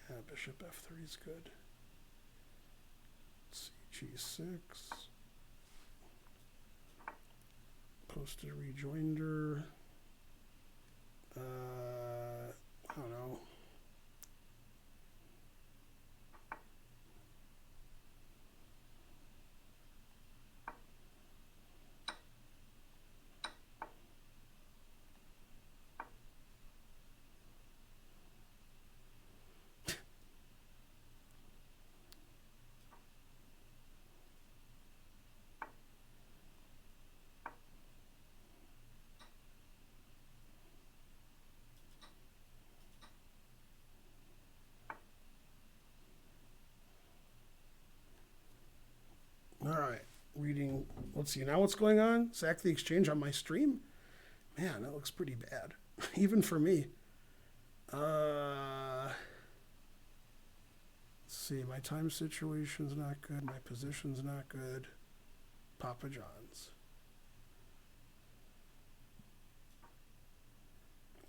Yeah, bishop f3 is good. Let's see, g6. Posted rejoinder. I don't know. All right, reading. Let's see now what's going on. Sack the exchange on my stream. Man, that looks pretty bad, even for me. Let's see, my time situation's not good. My position's not good. Papa John's.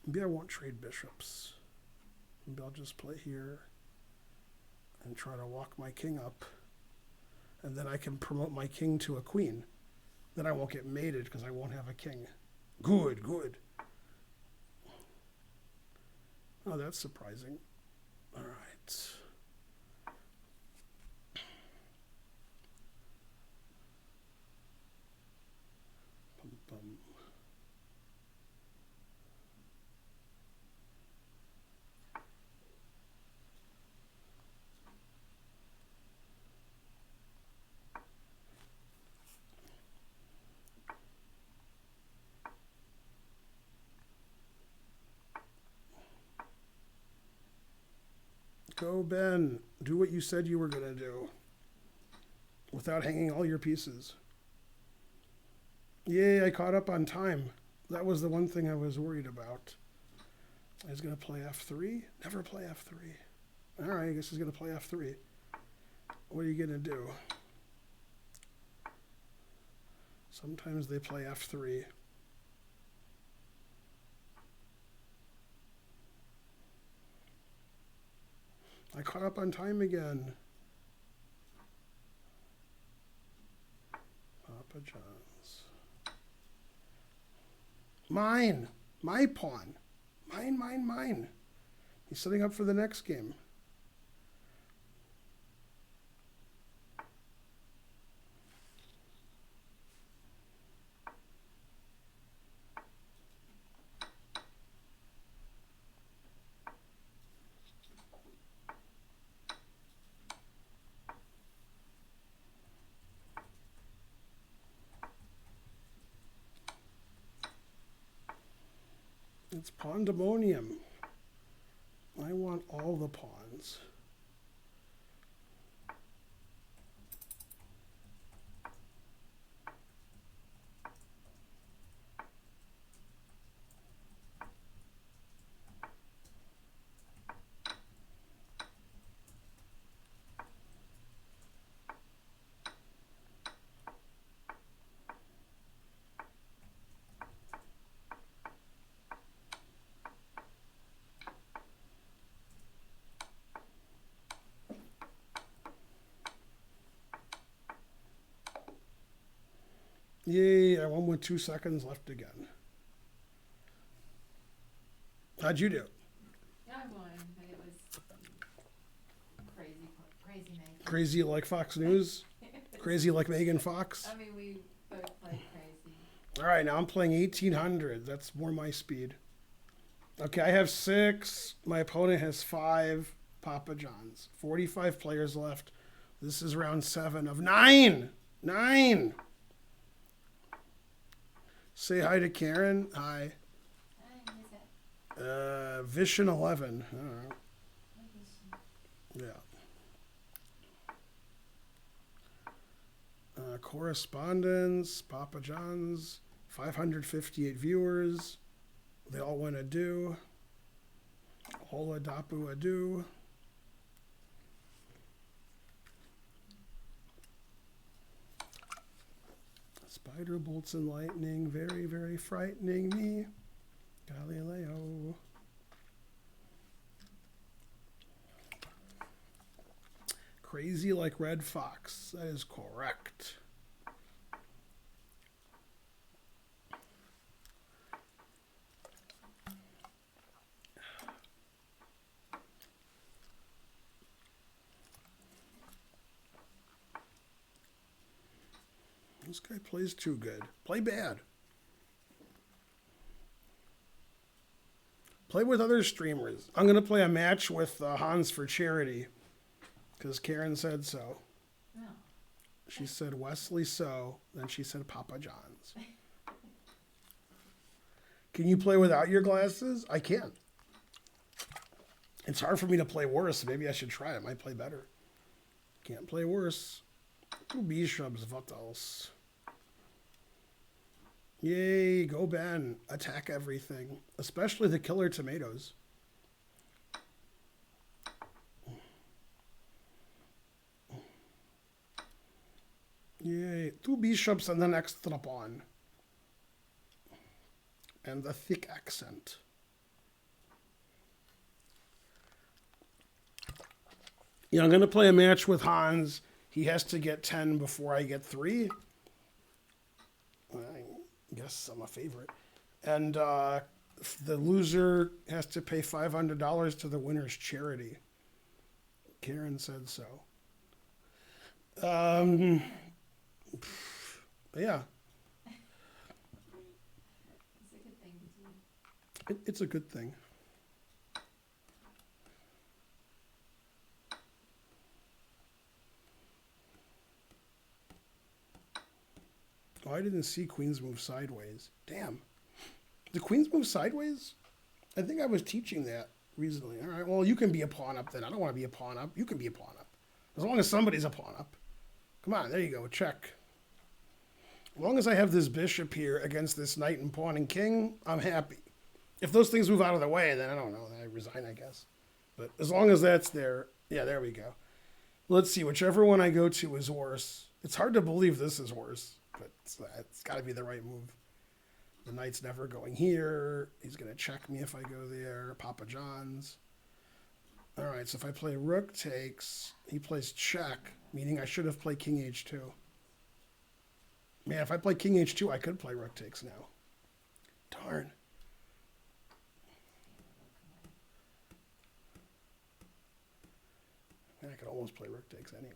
Maybe I won't trade bishops. Maybe I'll just play here and try to walk my king up. And then I can promote my king to a queen. Then I won't get mated because I won't have a king. Good, good. Oh, that's surprising. All right. Bum, bum. Go, Ben. Do what you said you were going to do without hanging all your pieces. Yay, I caught up on time. That was the one thing I was worried about. I was going to play f3. Never play f3. All right, I guess he's going to play f3. What are you going to do? Sometimes they play f3. I caught up on time again. Papa John's. Mine. My pawn. Mine. He's setting up for the next game. It's Pandemonium. I want all the pawns. Yay, I won with 2 seconds left again. How'd you do? I won, but it was crazy night. Crazy like Fox News? Crazy like Megan Fox? I mean, we both played crazy. All right, now I'm playing 1800. That's more my speed. Okay, I have 6. My opponent has 5. Papa John's. 45 players left. This is round 7 of 9. 9. Say hi to Karen. Hi. Who's that? Vision 11. I don't know. Yeah. Correspondence. Papa John's. 558 viewers. They all want to do. Hola Dapu Adu. Spider bolts and lightning, very, very frightening me. Galileo. Crazy like Red Fox. That is correct. This guy plays too good. Play bad. Play with other streamers. I'm going to play a match with Hans for charity because Karen said so. No. She said Wesley so, then she said Papa John's. Can you play without your glasses? I can. It's hard for me to play worse. Maybe I should try it. Might play better. Can't play worse. 2 bishops, what else? Yay, go Ben. Attack everything. Especially the killer tomatoes. Yay. 2 bishops and the next pawn. And the thick accent. Yeah, I'm going to play a match with Hans. He has to get 10 before I get 3. I guess I'm a favorite. And the loser has to pay $500 to the winner's charity. Karen said so. Yeah. It's a good thing to do. It's a good thing. Oh, I didn't see queens move sideways. Damn. The queens move sideways? I think I was teaching that Reasonably. All right, well, you can be a pawn up then. I don't want to be a pawn up. You can be a pawn up. As long as somebody's a pawn up. Come on, there you go, check. As long as I have this bishop here against this knight and pawn and king, I'm happy. If those things move out of the way, then I don't know. I resign, I guess. But as long as that's there, yeah, there we go. Let's see, whichever one I go to is worse. It's hard to believe this is worse, but it's got to be the right move. The knight's never going here. He's going to check me if I go there. Papa John's. All right, so if I play rook takes, he plays check, meaning I should have played king h2. Man, if I play king h2, I could play rook takes now. Darn. Man, I could almost play rook takes anyway.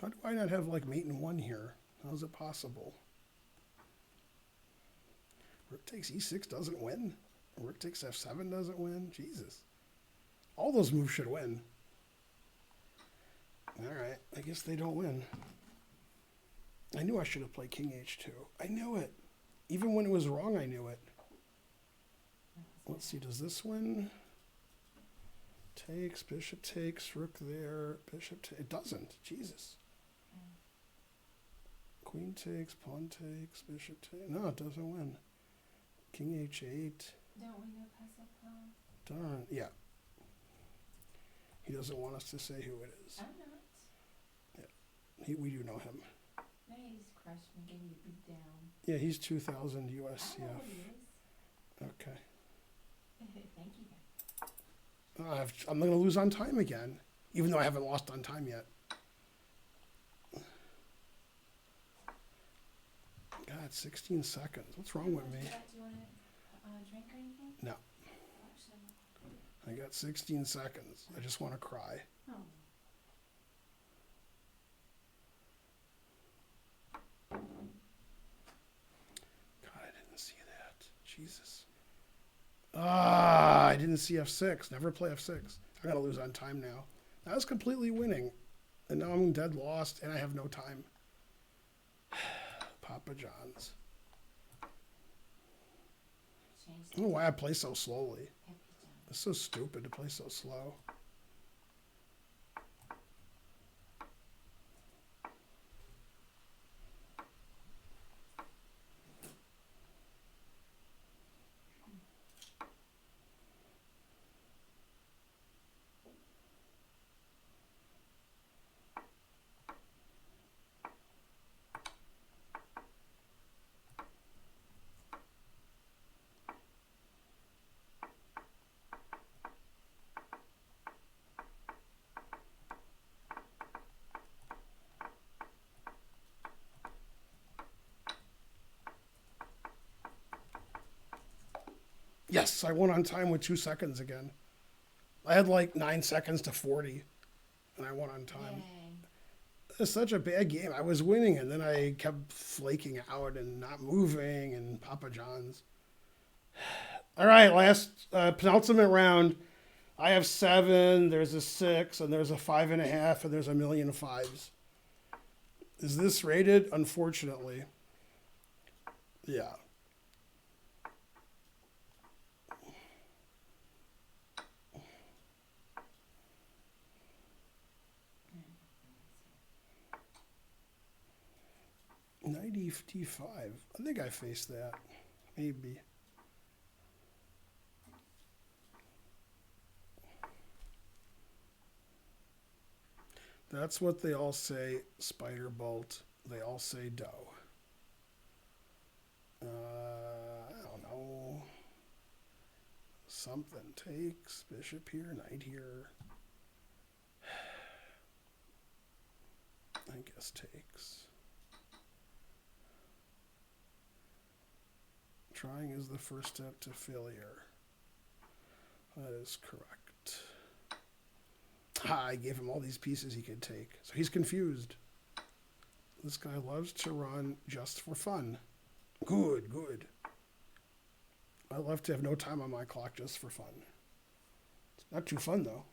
How do I not have like mate in one here? How is it possible? Rook takes e6 doesn't win. Rook takes f7 doesn't win. Jesus. All those moves should win. All right, I guess they don't win. I knew I should have played king h2. I knew it. Even when it was wrong, I knew it. Let's see, does this win? Takes, bishop takes, rook there, bishop takes. It doesn't. Jesus. Queen takes, pawn takes, bishop takes. No, it doesn't win. King h8. Don't we know pass up pawn? Darn. Yeah. He doesn't want us to say who it is. I'm not. We do know him. No, he just crushed me, gave me a beat down. Yeah, he's 2,000 I know who USCF. he is. Okay. Thank you. I'm going to lose on time again, even though I haven't lost on time yet. God, 16 seconds. What's wrong with me? Do you want to drink or anything? No. Actually, I got 16 seconds. I just want to cry. oh. God, I didn't see that. Jesus. I didn't see f6. Never play f6. I gotta lose on time now. I was completely winning, and now I'm dead lost, and I have no time. Papa John's. Change I don't know why I play so slowly. Happy John. It's so stupid to play so slow. Yes, I won on time with 2 seconds again. I had like 9 seconds to 40, and I won on time. Yay. It's such a bad game. I was winning, and then I kept flaking out and not moving, and Papa John's. All right, last penultimate round. I have 7, there's a 6, and there's a 5.5, and there's a million fives. Is this rated? Unfortunately. Yeah. Knight e5. I think I faced that. Maybe. That's what they all say, spider bolt. They all say doe. I don't know. Something takes. Bishop here, knight here. I guess takes. Trying is the first step to failure. That is correct. I gave him all these pieces he could take. So he's confused. This guy loves to run just for fun. Good, good. I love to have no time on my clock just for fun. Let's Not too fun though.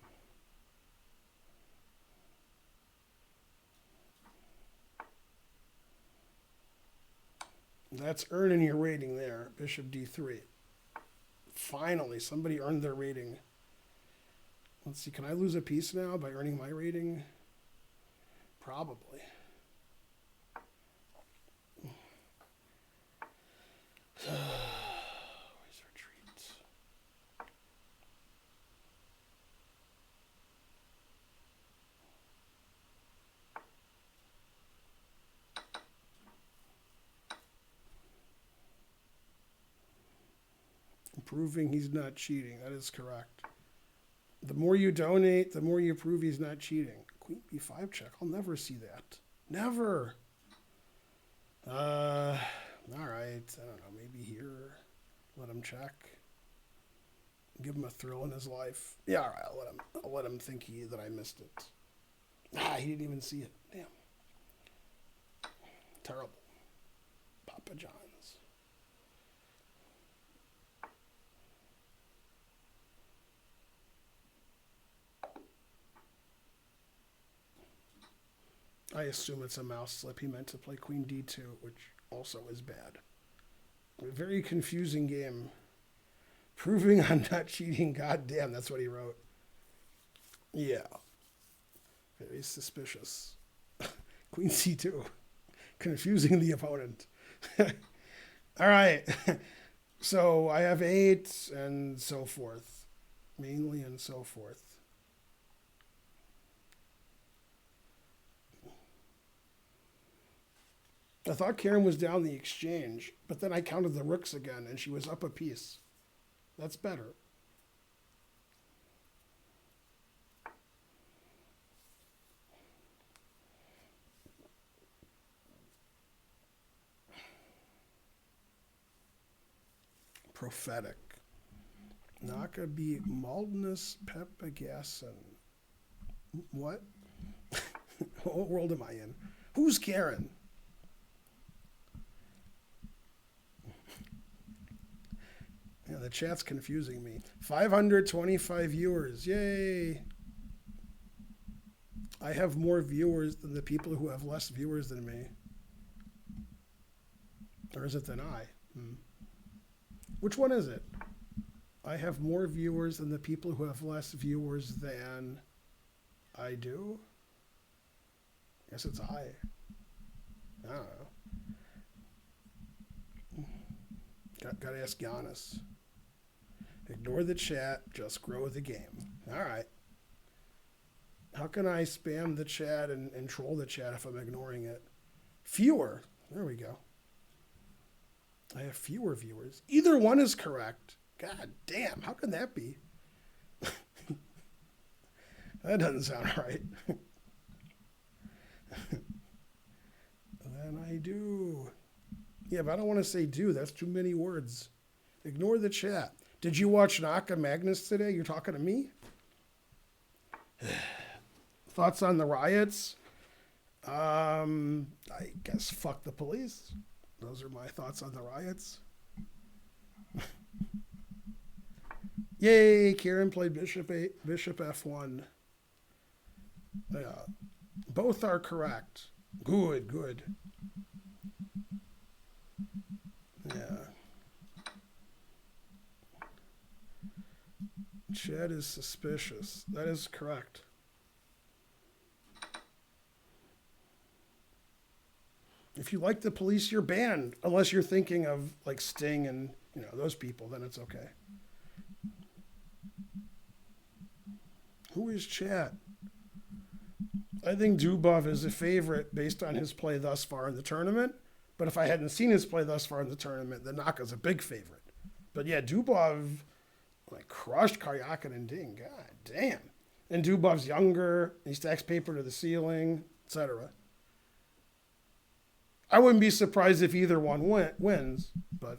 That's earning your rating there, bishop d3. Finally, somebody earned their rating. Let's see, can I lose a piece now by earning my rating? Probably. Where's retreat? Proving he's not cheating. That is correct. The more you donate, the more you prove he's not cheating. Queen b5 check. I'll never see that. Never. All right. I don't know. Maybe here. Let him check. Give him a thrill in his life. Yeah, all right. I'll let him think that I missed it. He didn't even see it. Damn. Terrible. Papa John's. I assume it's a mouse slip. He meant to play queen d2, which also is bad. A very confusing game. Proving I'm not cheating. God damn, that's what he wrote. Yeah. Very suspicious. Queen c2. Confusing the opponent. All right. So I have 8 and so forth. Mainly and so forth. I thought Karen was down the exchange, but then I counted the rooks again, and she was up a piece. That's better. Prophetic. Naka be Maldness Pepagasson. What? What world am I in? Who's Karen? Yeah, the chat's confusing me. 525 viewers. Yay. I have more viewers than the people who have less viewers than me. Or is it than I? Which one is it? I have more viewers than the people who have less viewers than I do? Guess it's I don't know. Gotta ask Giannis. Ignore the chat, just grow the game. All right. How can I spam the chat and troll the chat if I'm ignoring it? Fewer. There we go. I have fewer viewers. Either one is correct. God damn, how can that be? That doesn't sound right. Then I do. Yeah, but I don't want to say do. That's too many words. Ignore the chat. Did you watch Naka Magnus today? You're talking to me? Thoughts on the riots? I guess fuck the police. Those are my thoughts on the riots. Yay, Karen played bishop f1. Yeah. Both are correct. Good, good. Yeah. Chad is suspicious. That is correct. If you like the police, you're banned. Unless you're thinking of like Sting and those people, then it's okay. Who is Chad? I think Dubov is a favorite based on his play thus far in the tournament. But if I hadn't seen his play thus far in the tournament, then Naka's a big favorite. But yeah, Dubov crushed Karyakin and Ding. God damn. And Dubov's younger. He stacks paper to the ceiling, etc. I wouldn't be surprised if either one wins. But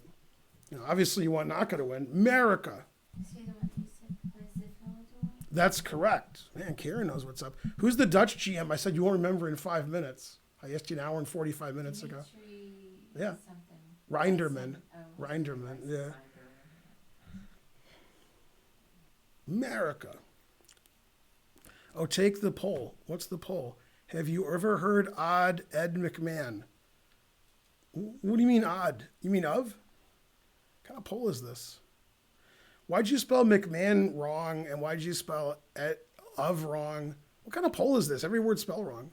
obviously you want Naka to win. America. Is he the one who said plays the Philodor? That's correct. Man, Karen knows what's up. Who's the Dutch GM? I said you won't remember in 5 minutes. I asked you an hour and 45 minutes ago. Yeah. Something. Reinderman. Oh, Reinderman, yeah. America. Oh, take the poll. What's the poll? Have you ever heard Odd Ed McMahon? What do you mean odd? You mean of? What kind of poll is this? Why'd you spell McMahon wrong and why'd you spell of wrong? What kind of poll is this? Every word's spelled wrong.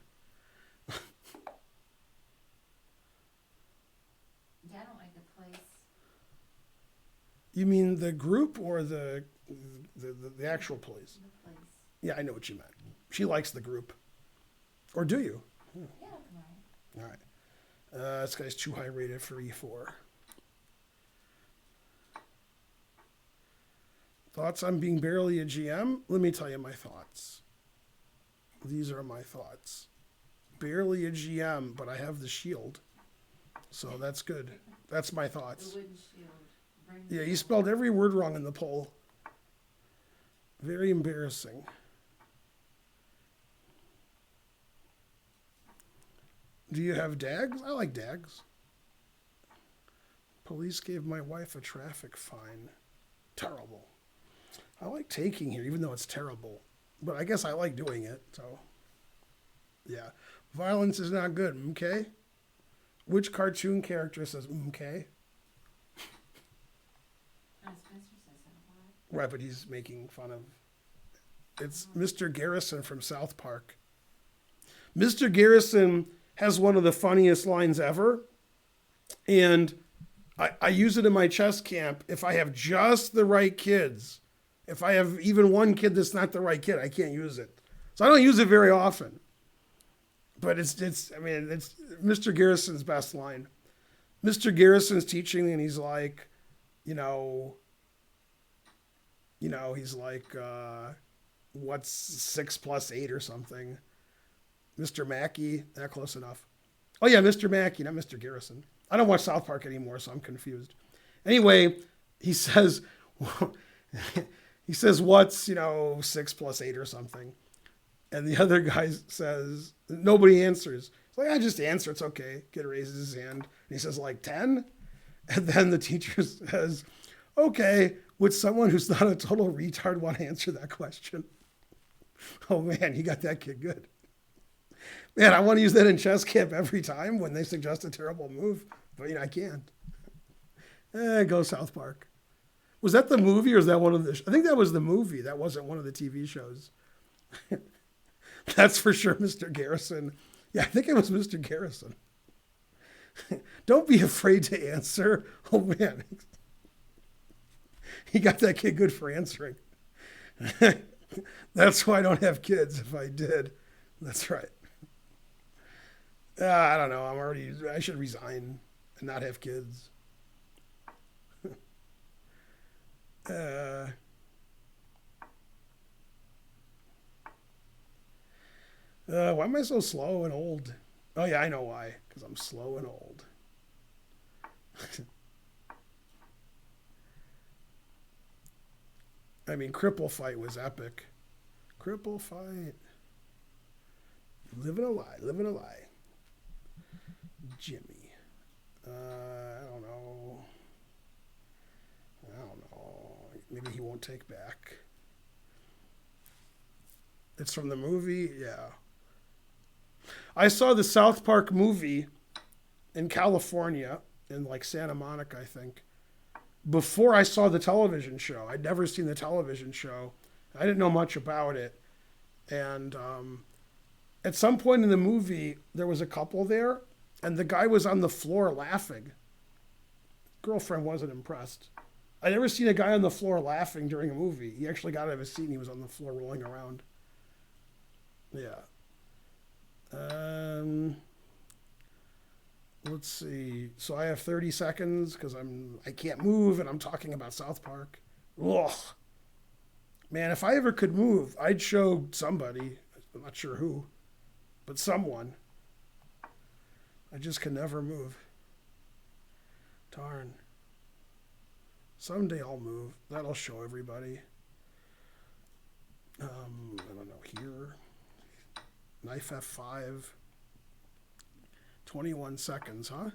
Yeah, I don't like the place. You mean the group or the actual place? The place. Yeah, I know what you meant. She likes the group. Or do you? Yeah, come on. All right. This guy's too high rated for E4. Thoughts on being barely a GM? Let me tell you my thoughts. These are my thoughts. Barely a GM, but I have the shield. So that's good. That's my thoughts. The wooden shield. Brings Yeah, it you down. spelled every word wrong in the poll. Very embarrassing. Do you have dags? I like dags. Police gave my wife a traffic fine. Terrible. I like taking here, even though it's terrible. But I guess I like doing it, so. Yeah. Violence is not good, okay? Which cartoon character says okay? Spencer says that a lot. Right, but he's making fun of. It's Mr. Garrison from South Park. Mr. Garrison has one of the funniest lines ever. And I use it in my chess camp. If I have just the right kids, if I have even one kid that's not the right kid, I can't use it. So I don't use it very often. But it's Mr. Garrison's best line. Mr. Garrison's teaching and he's like, he's like, what's 6 + 8 or something? Mr. Mackey, not close enough. Oh yeah, Mr. Mackey, not Mr. Garrison. I don't watch South Park anymore, so I'm confused. Anyway, he says, what's, 6 + 8 or something? And the other guy says, nobody answers. It's like, I just answer, it's okay. Kid raises his hand. And he says, like 10? And then the teacher says, okay, would someone who's not a total retard want to answer that question? Oh man, you got that kid good. Man, I want to use that in chess camp every time when they suggest a terrible move, but I can't. Go South Park. Was that the movie or is that one of the? I think that was the movie. That wasn't one of the TV shows. That's for sure, Mr. Garrison. Yeah, I think it was Mr. Garrison. Don't be afraid to answer. Oh man, he got that kid good for answering. That's why I don't have kids. If I did, that's right. I don't know. I should resign and not have kids. Why am I so slow and old? Oh yeah, I know why. Because I'm slow and old. I mean, Cripple Fight was epic. Cripple Fight. Living a lie, living a lie. Jimmy. I don't know. Maybe he won't take back. It's from the movie? Yeah. I saw the South Park movie in California, in like Santa Monica, I think, before I saw the television show. I'd never seen the television show. I didn't know much about it. And at some point in the movie, there was a couple there, and the guy was on the floor laughing. Girlfriend wasn't impressed. I'd never seen a guy on the floor laughing during a movie. He actually got out of his seat and he was on the floor rolling around. Yeah. Let's see. So I have 30 seconds because I can't move and I'm talking about South Park. Ugh. Man, if I ever could move, I'd show somebody. I'm not sure who, but someone. I just can never move. Darn. Someday I'll move. That'll show everybody. I don't know, here. Knife F5. 21 seconds, huh?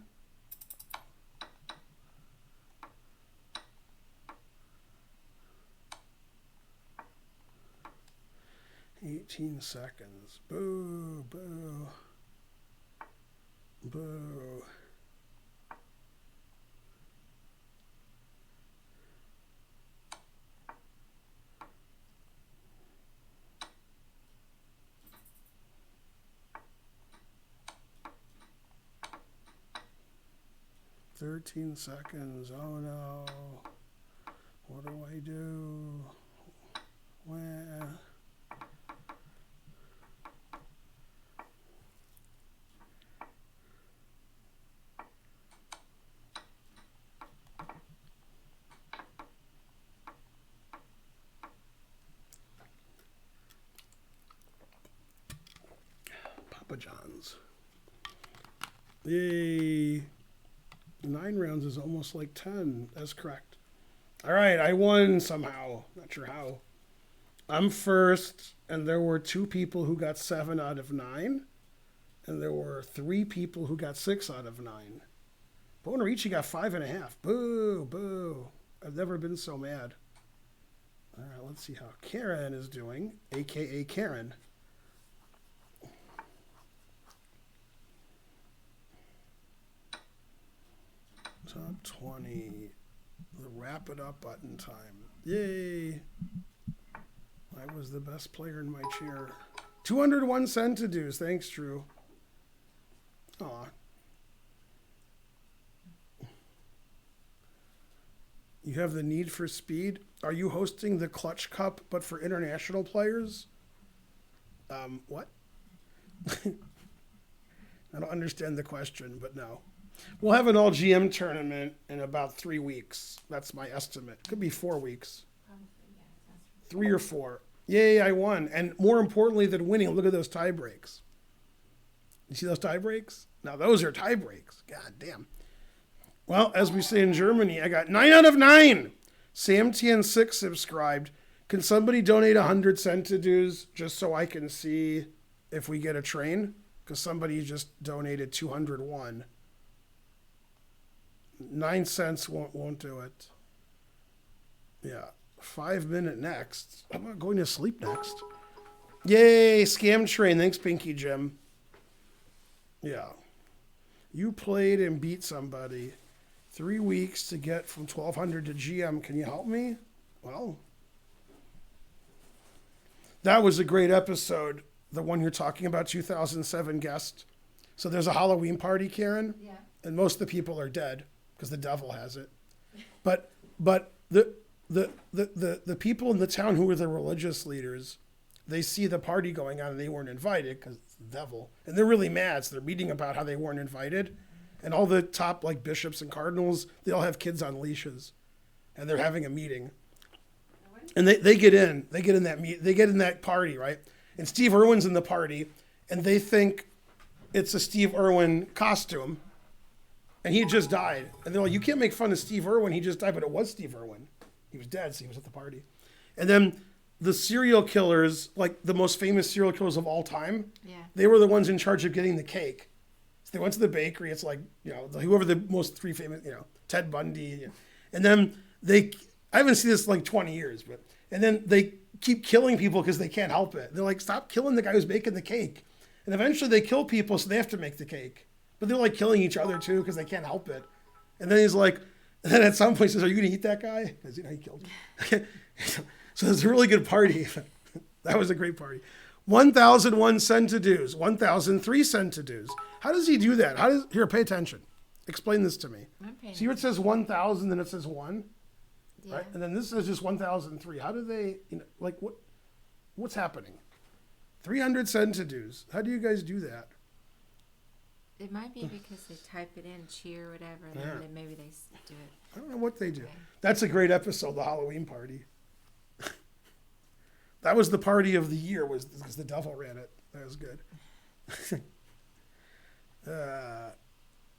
18 seconds. Boo, boo. Boo. "13 seconds. Oh no. What do I do? Where?" Papa John's. Yay. 9 rounds is almost like 10. That's correct. All right, I won somehow. Not sure how. I'm first, and there were 2 people who got 7 out of 9, and there were 3 people who got 6 out of 9. Bonarici got 5.5. Boo, boo. I've never been so mad. All right, let's see how Karen is doing, a.k.a. Karen. Top 20. The wrap it up button time. Yay. I was the best player in my chair. 201 centidues. Thanks, Drew. Aw. You have the need for speed. Are you hosting the Clutch Cup, but for international players? What? I don't understand the question, but no. We'll have an all GM tournament in about 3 weeks. That's my estimate. Could be 4 weeks. Probably, yeah, that's 3 or 4. Yay, I won. And more importantly than winning, look at those tie breaks. You see those tie breaks? Now those are tie breaks. God damn. Well, as we say in Germany, I got 9 out of 9. SamTN6 subscribed. Can somebody donate 100 centidues just so I can see if we get a train? Because somebody just donated 201. 9 cents won't do it. Yeah. 5 minute next. I'm not going to sleep next. Yay, scam train. Thanks, Pinky Jim. Yeah. You played and beat somebody. 3 weeks to get from 1200 to GM. Can you help me? Well, that was a great episode. The one you're talking about, 2007 guest. So there's a Halloween party, Karen, Yeah. and most of the people are dead because the devil has it. But the people in the town who were the religious leaders, they see the party going on and they weren't invited because it's the devil. And they're really mad. So they're meeting about how they weren't invited. And all the top like bishops and cardinals, they all have kids on leashes. And they're having a meeting. And they get in. They get in that party, right? And Steve Irwin's in the party. And they think it's a Steve Irwin costume. And he had just died. And they're like, you can't make fun of Steve Irwin. He just died, but it was Steve Irwin. He was dead, so he was at the party. And then the serial killers, like the most famous serial killers of all time, Yeah. they were the ones in charge of getting the cake. So they went to the bakery. It's like, whoever the most 3 famous, Ted Bundy. And then I haven't seen this in like 20 years, and then they keep killing people because they can't help it. They're like, stop killing the guy who's making the cake. And eventually they kill people, so they have to make the cake. But they're like killing each other too because they can't help it. And then he's like, and then at some point he says, are you going to eat that guy? Because, he killed him. So it's a really good party. That was a great party. 1,001 centidues, 1,003 centidues. How does he do that? Here, pay attention. Explain this to me. I'm paying. See where it says 1,000 and it says 1? Yeah. Right? And then this says just 1,003. How do they, what's happening? 300 centidues. How do you guys do that? It might be because they type it in, cheer, whatever, and Yeah. then maybe they do it. I don't know what they do. Okay. That's a great episode, the Halloween party. That was the party of the year, was because the devil ran it. That was good.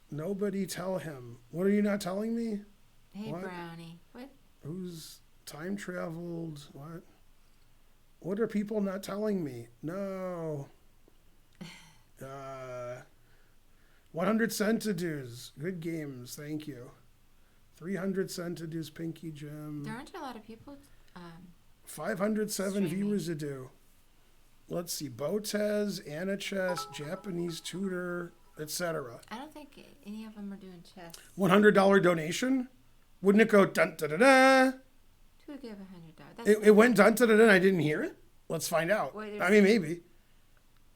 Nobody tell him. What are you not telling me? Hey, What? Brownie. What? Who's time traveled? What? What are people not telling me? No. 100 centidues. Good games. Thank you. 300 centidues, Pinky Jim. There aren't a lot of people. 507 Streaming. viewers to do. let's see, Botez, Anachess, Japanese Tutor, etc. I don't think any of them are doing chess. $100 donation? Wouldn't it go dun da da da? Who gave $100? It went dun da da da and I didn't hear it? Let's find out. Wait, I mean, maybe.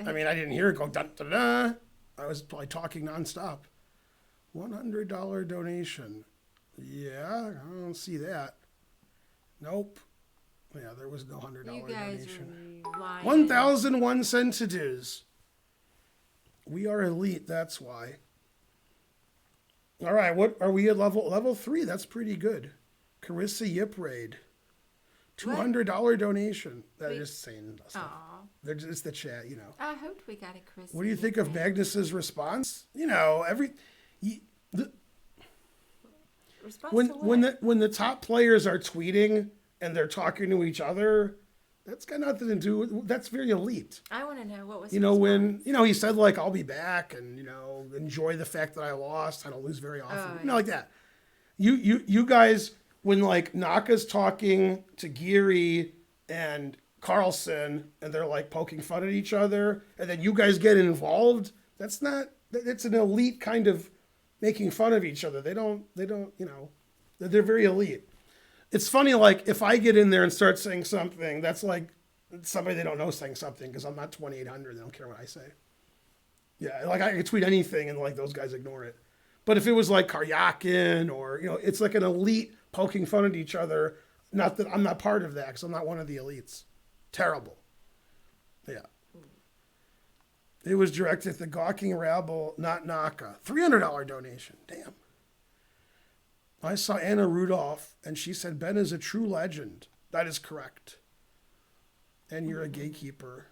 I mean, I didn't hear it go dun da da da. I was probably talking nonstop. $100 donation. Yeah, I don't see that. Nope. Yeah, there was no $100 You guys donation. are lying. 1,001 centidues. We are elite, that's why. All right, what are we at level 3? That's pretty good. Carissa Yip Raid. $200 donation. They're Wait. just saying stuff. Aw. They're just the chat, you know. I hoped we got a Chris. What do you think of Magnus's response? You know, Response when to what? when the top players are tweeting and they're talking to each other, that's got nothing to do with, that's very elite. I want to know what was. You know, when, you know, he said like, I'll be back and, you know, enjoy the fact that I lost. I don't lose very often. Oh, You know, like that. You guys, when like Naka's talking to Geary and Carlson and they're like poking fun at each other and then you guys get involved, that's an elite kind of making fun of each other. They don't, you know, they're very elite. It's funny, like, if I get in there and start saying something, that's like somebody they don't know saying something because I'm not 2,800. They don't care what I say. Yeah, like, I can tweet anything and, like, those guys ignore it. But if it was, like, Karyakin or, you know, it's like an elite poking fun at each other. Not that I'm not part of that because I'm not one of the elites. Terrible. Yeah. It was directed at the gawking rabble, not Naka. $300 donation. Damn. I saw Anna Rudolph, and she said, Ben is a true legend. That is correct. And you're a gatekeeper.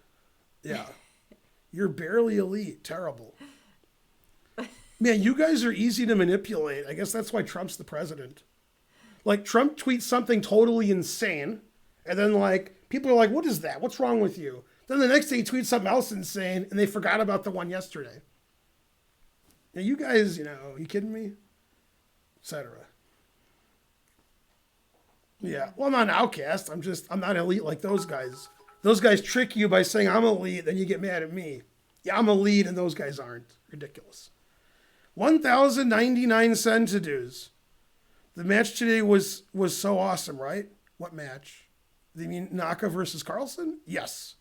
Yeah. You're barely elite. Terrible. Man, you guys are easy to manipulate. I guess that's why Trump's the president. Like, Trump tweets something totally insane, and then, like, people are like, what is that? What's wrong with you? Then the next day he tweets something else insane, and they forgot about the one yesterday. Now, you guys, you know, you kidding me? Etc. Yeah, well, I'm not an outcast. I'm not elite like those guys. Those guys trick you by saying I'm elite, then you get mad at me. Yeah, I'm elite, and those guys aren't. Ridiculous. 1,099 centidues. The match today was so awesome, right? What match? You mean Naka versus Carlson? Yes.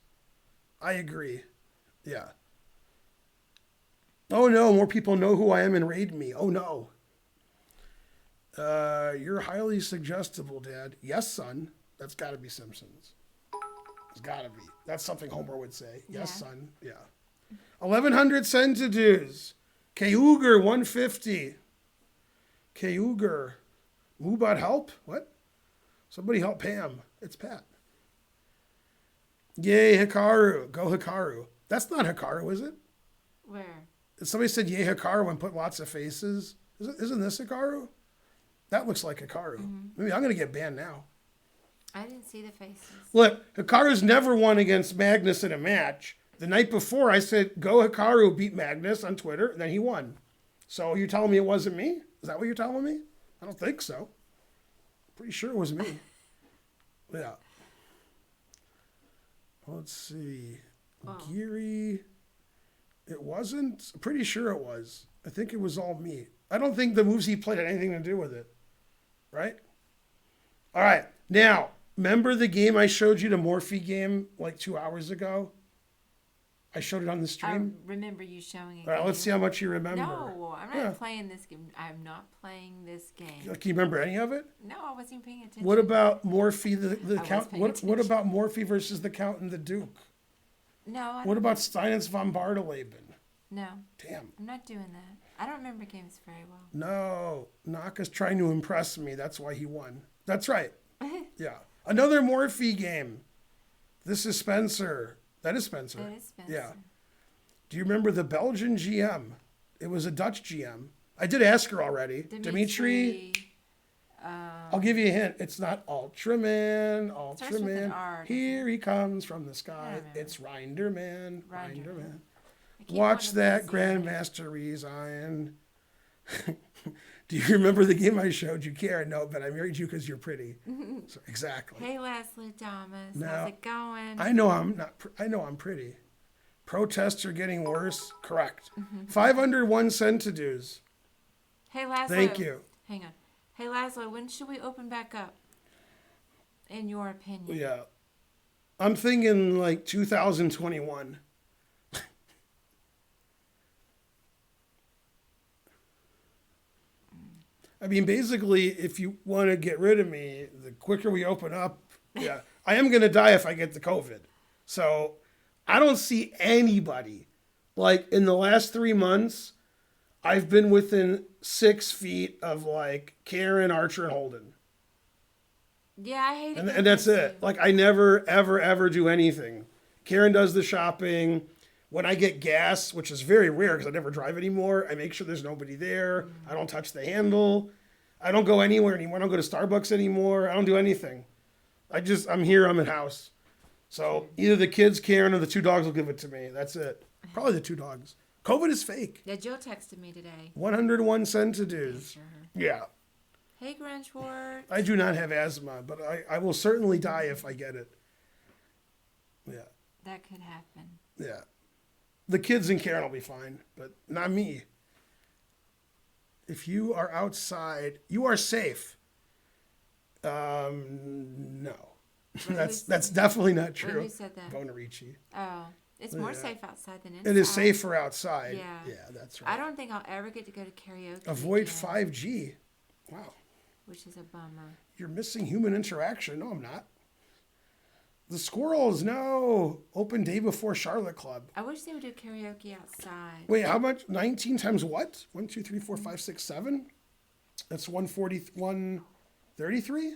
I agree. Yeah. Oh no, more people know who I am and raid me. Oh no. You're highly suggestible, Dad. Yes, son. That's got to be Simpsons. It's got to be. That's something Homer would say. Yes, Yeah. son. Yeah. 1,100 centidues. K-Uger, 150. K-Uger. Mubot help? What? Somebody help Pam. It's Pat. Yay, Hikaru. Go Hikaru. That's not Hikaru, is it? Where? Somebody said yay, Hikaru, and put lots of faces. Isn't this Hikaru? That looks like Hikaru. Maybe I'm going to get banned now. I didn't see the faces. Look, Hikaru's never won against Magnus in a match. The night before, I said, go Hikaru beat Magnus on Twitter, and then he won. So you're telling me it wasn't me? Is that what you're telling me? I don't think so. Pretty sure it was me. Yeah. Let's see. Wow. Geary. It wasn't. Pretty sure it was. I think it was all me. I don't think the moves he played had anything to do with it. Right? All right. Now, remember the game I showed you, the Morphe game, like 2 hours ago? I showed it on the I stream. remember you showing it. All right, let's see how much you remember. No, I'm not Yeah. playing this game. I'm not playing this game. Can you remember any of it? No, I wasn't paying attention. What about Morphe, the I was count? paying What attention. about Morphe versus the Count and the Duke? No, I What don't, about Steinitz von Barteleben? no, Damn. I'm not doing that. I don't remember games very well. No, Naka's trying to impress me. That's why he won. That's right. Yeah. Another Morphe game. This is Spencer. That is Spencer. That is Spencer. Yeah. Do you remember the Belgian GM? It was a Dutch GM. I did ask her already. Dimitri. I'll give you a hint. It's not Ultraman. Starts with an Ultraman. R, doesn't Here he comes from the I sky. don't remember. It's Rinderman. Rinderman. Rinderman. I keep Watch wanting that to see it. Grandmaster resign. Do you remember the game I showed you, Karen? No, but I married you because you're pretty. So, exactly. Hey, Leslie Thomas. No. How's it going? I know I'm not. I know I'm pretty. Protests are getting worse. Correct. 501 centidues. Hey, Laszlo. Thank you. Hang on. Hey, Laszlo, when should we open back up? In your opinion? Yeah. I'm thinking like 2021. I mean, basically, if you want to get rid of me, the quicker we open up, yeah. I am going to die if I get the COVID. So I don't see anybody. Like in the last 3 months, I've been within 6 feet of like Karen, Archer, and Holden. Yeah, I hate it. And that's it. Like I never, ever, ever do anything. Karen does the shopping. When I get gas, which is very rare because I never drive anymore, I make sure there's nobody there. I don't touch the handle. I don't go anywhere anymore. I don't go to Starbucks anymore. I don't do anything. I'm here. I'm at house. So either the kids, Karen, or the 2 dogs will give it to me. That's it. Probably the 2 dogs. COVID is fake. Yeah, Jill texted me today. 101 centidues. Sure. Yeah. Hey, Grinchwort. I do not have asthma, but I will certainly die if I get it. Yeah. That could happen. Yeah. The kids and Karen will be fine, but not me. If you are outside, you are safe. No. That's definitely not true. Who said that? Bonarici. Oh, it's more Yeah. safe outside than inside. It is safer outside. Yeah. Yeah, that's right. I don't think I'll ever get to go to karaoke. Avoid again, 5G. Wow. which is a bummer. You're missing human interaction. No, I'm not. The Squirrels, no. Open day before Charlotte Club. I wish they would do karaoke outside. Wait, how much? 19 times what? 1, 2, 3, 4, 5, 6, 7? That's 133?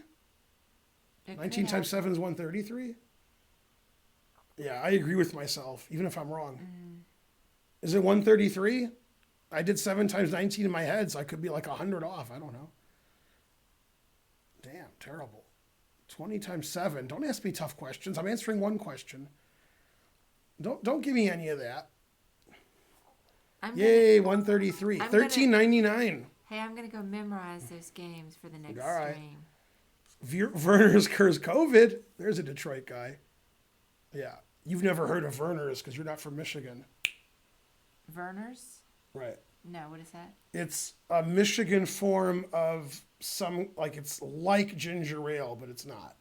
It 19 could times happen. 7 is 133? Yeah, I agree with myself, even if I'm wrong. Is it 133? I did 7 times 19 in my head, so I could be like 100 off. I don't know. Damn, terrible. 20 times 7. Don't ask me tough questions. I'm answering one question. Don't give me any of that. I'm Yay, 133. I'm gonna- $13.99. Hey, I'm gonna go memorize those games for the next All right. stream. Werner's cures COVID. There's a Detroit guy. Yeah. You've never heard of Werner's because you're not from Michigan. Verner's? Right. No, what is that? It's a Michigan form of some, like it's like ginger ale, but it's not.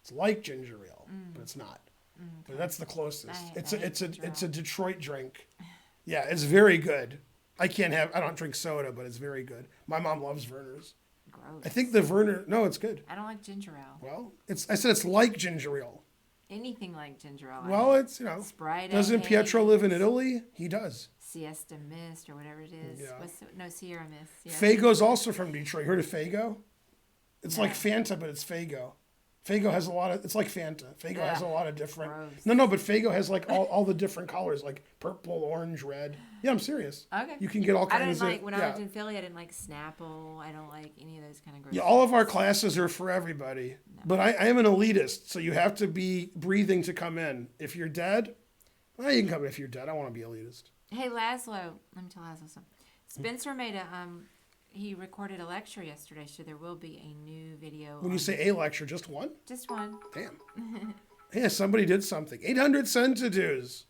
It's like ginger ale, but it's not. But that's the closest. I It's a hate it's a Detroit. Detroit drink. Yeah, it's very good. I don't drink soda, but it's very good. My mom loves Werner's. Gross. I think the Werner, no, it's good. I don't like ginger ale. Well, I said it's like ginger ale. Anything like ginger ale. I Well, hate. it's, Sprite. I doesn't hate. Pietro live in Italy? He does. Siesta Mist or whatever it is. Yeah. No, Sierra Mist. Yeah. Fago's also from Detroit. Heard of Fago? It's like No. Fanta, but it's Fago. Fago has it's like Fanta. Fago has a Ugh, lot of different. gross. No, but Fago has like all the different colors, like purple, orange, red. Yeah, I'm serious. Okay. You can get all I kinds didn't like of. when yeah. I lived in Philly. I didn't like Snapple. I don't like any of those kind of gross. Yeah, all of our classes are for everybody. But I am an elitist, so you have to be breathing to come in. If you're dead, well, you can come in if you're dead. I want to be elitist. Hey, Laszlo. Let me tell Laszlo something. Spencer made he recorded a lecture yesterday, so there will be a new video. When you say a lecture, just one? just one. Damn. Yeah, somebody did something. 800 centidues.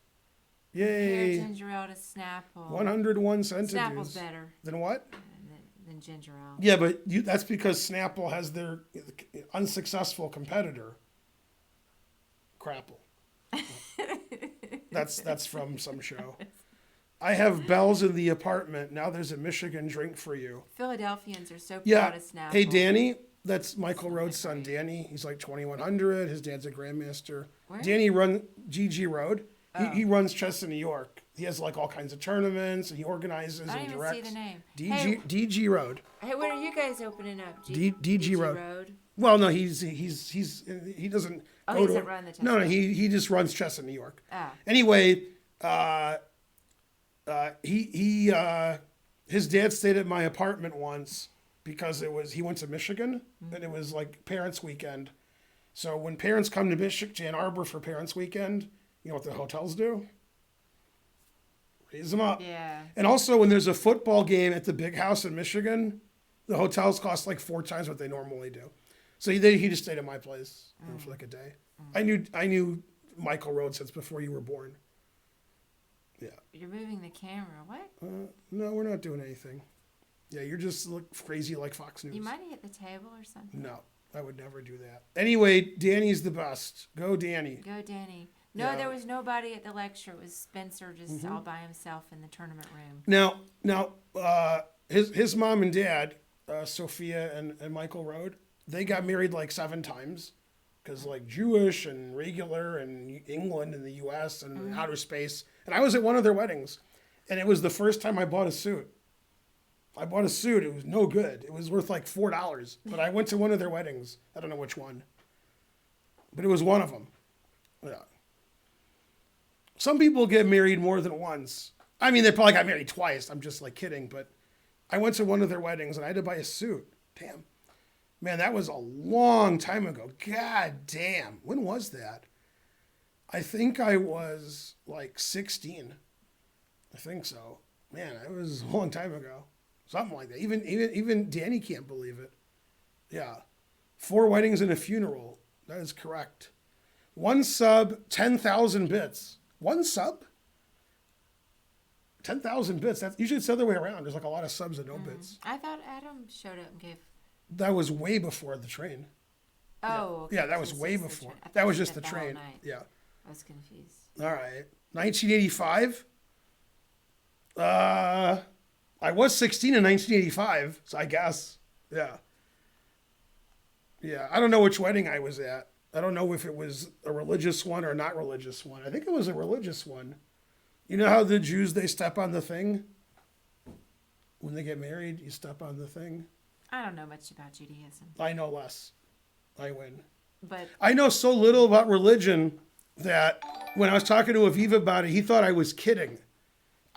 Compare Yay. ginger ale to Snapple. 101 Snapple's centidues. better Then what? than ginger ale. Yeah, but that's because Snapple has their unsuccessful competitor, Crapple. That's from some show. I have bells in the apartment. Now there's a Michigan drink for you. Philadelphians are so Yeah. proud of Snapple. Hey, Danny. That's Michael Rhodes' son, Danny. He's like 2100. His dad's a grandmaster. Where? Danny GG Road. Oh. He runs chess in New York. He has like all kinds of tournaments and he organizes I and don't even see directs. the name. DG Road. Hey, when are you guys opening up? DG Road. Road. Well, no, he doesn't Oh, go he to doesn't run the chess No, no, club. he just runs chess in New York. Ah. Anyway, his dad stayed at my apartment once because he went to Michigan and it was like parents' weekend. So when parents come to Ann Arbor for parents' weekend, you know what the hotels do? Raise them up. Yeah. And also when there's a football game at the big house in Michigan, The hotels cost like 4 times what they normally do. So he just stayed at my place for like a day. I knew Michael Road since before you were born. Yeah. You're moving the camera. What? No, we're not doing anything. Yeah, you're just look crazy like Fox News. You might have hit the table or something. No, I would never do that. Anyway, Danny's the best. Go, Danny. Go, Danny. No, Yeah. there was nobody at the lecture. It was Spencer just all by himself in the tournament room. Now, his mom and dad, Sophia and Michael Road, they got married like 7 times, because like Jewish and regular and England and the U.S. and outer space. And I was at one of their weddings, and it was the first time I bought a suit. I bought a suit. It was no good. It was worth like $4. But I went to one of their weddings. I don't know which one, but it was one of them. Yeah. Some people get married more than once. I mean, they probably got married twice. I'm just like kidding, but I went to one of their weddings and I had to buy a suit. Damn. Man, that was a long time ago. God damn. When was that? I think I was like 16. I think so. Man, it was a long time ago. Something like that. Even Danny can't believe it. Yeah. 4 weddings and a funeral. That is correct. 1 sub, 10,000 bits. 1 sub? 10,000 bits. That's usually it's the other way around. There's like a lot of subs and no bits. I thought Adam showed up and gave. That was way before the train. Oh, okay. Yeah, that So was it's way just the before. train. I That thought was you just the meant whole train. night. Yeah. I was confused. All right. 1985. I was 16 in 1985, so I guess. Yeah. Yeah. I don't know which wedding I was at. I don't know if it was a religious one or not religious one. I think it was a religious one. You know how the Jews, they step on the thing? When they get married, you step on the thing. I don't know much about Judaism, I know less. I win. but I know so little about religion that when I was talking to Aviv about it, he thought I was kidding.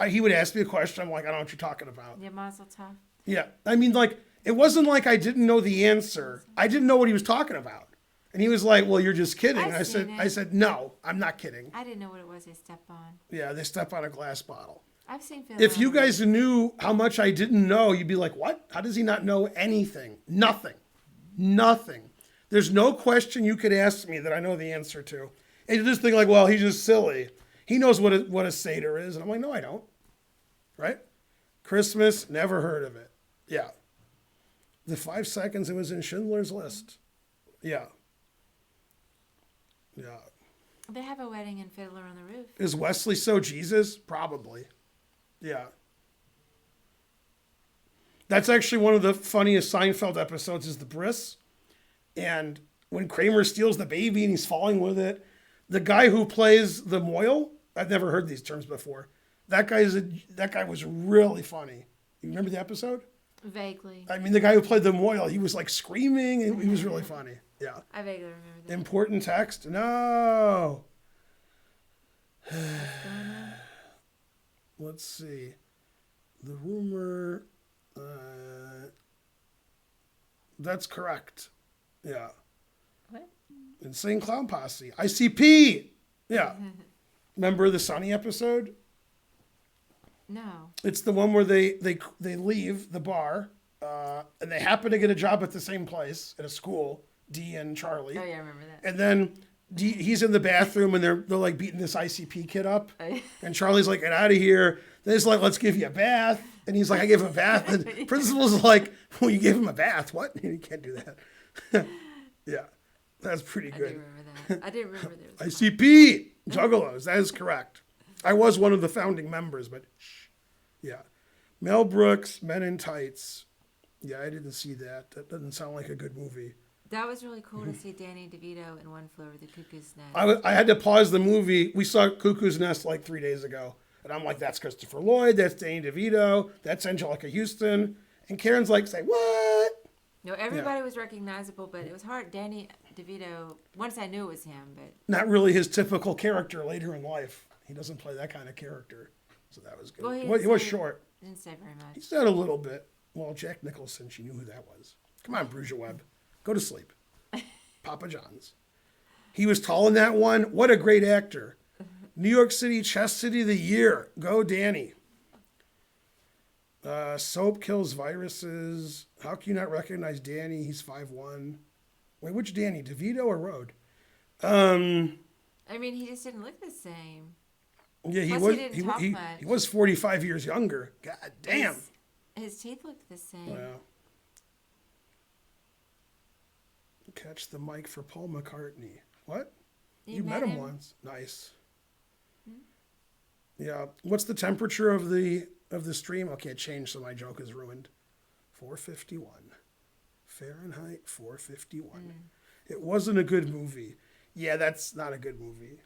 He would ask me a question. I'm like, I don't know what you're talking about. yeah, Mazel Tov. Yeah. I mean, like, it wasn't like I didn't know the answer. I didn't know what he was talking about. And he was like, well, you're just kidding. I've And seen it. I said, no, I'm not kidding. I didn't know what it was they stepped on. Yeah, they step on a glass bottle. I've seen. If you guys knew how much I didn't know, you'd be like, what? How does he not know anything? Nothing. Nothing. There's no question you could ask me that I know the answer to. And you just think like, well, he's just silly. He knows what a Seder is. And I'm like, no, I don't. Right? Christmas, never heard of it. Yeah. The 5 seconds it was in Schindler's List. Yeah. Yeah. They have a wedding in Fiddler on the Roof. Is Wesley so Jesus? Probably. Yeah. That's actually one of the funniest Seinfeld episodes is the bris. And when Kramer steals the baby and he's falling with it, the guy who plays the moil, I've never heard these terms before. That guy was really funny. You remember the episode? Vaguely. I mean, the guy who played the moil, he was like screaming and he was really funny. Yeah. I vaguely remember that. Important text? No. What's going on? Let's see. The rumor. That's correct. Yeah. What? Insane Clown Posse. ICP. Yeah. Remember the Sunny episode? No. It's the one where they leave the bar and they happen to get a job at the same place at a school, Dee and Charlie. Oh yeah, I remember that. And then he's in the bathroom and they're like beating this ICP kid up. Oh, yeah. And Charlie's like, get out of here. Then he's like, let's give you a bath. And he's like, I gave him a bath. And the principal's like, well, you gave him a bath. What? You can't do that. Yeah, that's pretty I do good. remember that. I didn't remember there was. ICP, Juggalos. That is correct. I was one of the founding members, but shh. Yeah. Mel Brooks, Men in Tights. Yeah, I didn't see that. That doesn't sound like a good movie. That was really cool to see Danny DeVito in One Flew Over the Cuckoo's Nest. I had to pause the movie. We saw Cuckoo's Nest like 3 days ago. And I'm like, that's Christopher Lloyd. That's Danny DeVito. That's Angelica Houston. And Karen's like, say, what? No, everybody was recognizable, but it was hard. Danny DeVito, once I knew it was him, but Not really his typical character later in life. He doesn't play that kind of character. So that was good. Well, He was said- short. didn't say very He much. said a little bit. Well, Jack Nicholson, she knew who that was. Come on, Bruja Webb. Go to sleep. Papa John's. He was tall in that one. What a great actor. New York City Chess City of the Year. Go Danny. Soap kills viruses. How can you not recognize Danny? He's 5'1". Wait, which Danny? DeVito or Rode? I mean, he just didn't look the same. Yeah, he Plus, was. he didn't talk he, much. he was 45 years younger. God damn. His teeth looked the same. Yeah. Catch the mic for Paul McCartney. What? You met him once. Nice. Yeah. What's the temperature of the stream? Okay, it changed, so my joke is ruined. 451. Fahrenheit 451. It wasn't a good movie. Yeah, that's not a good movie.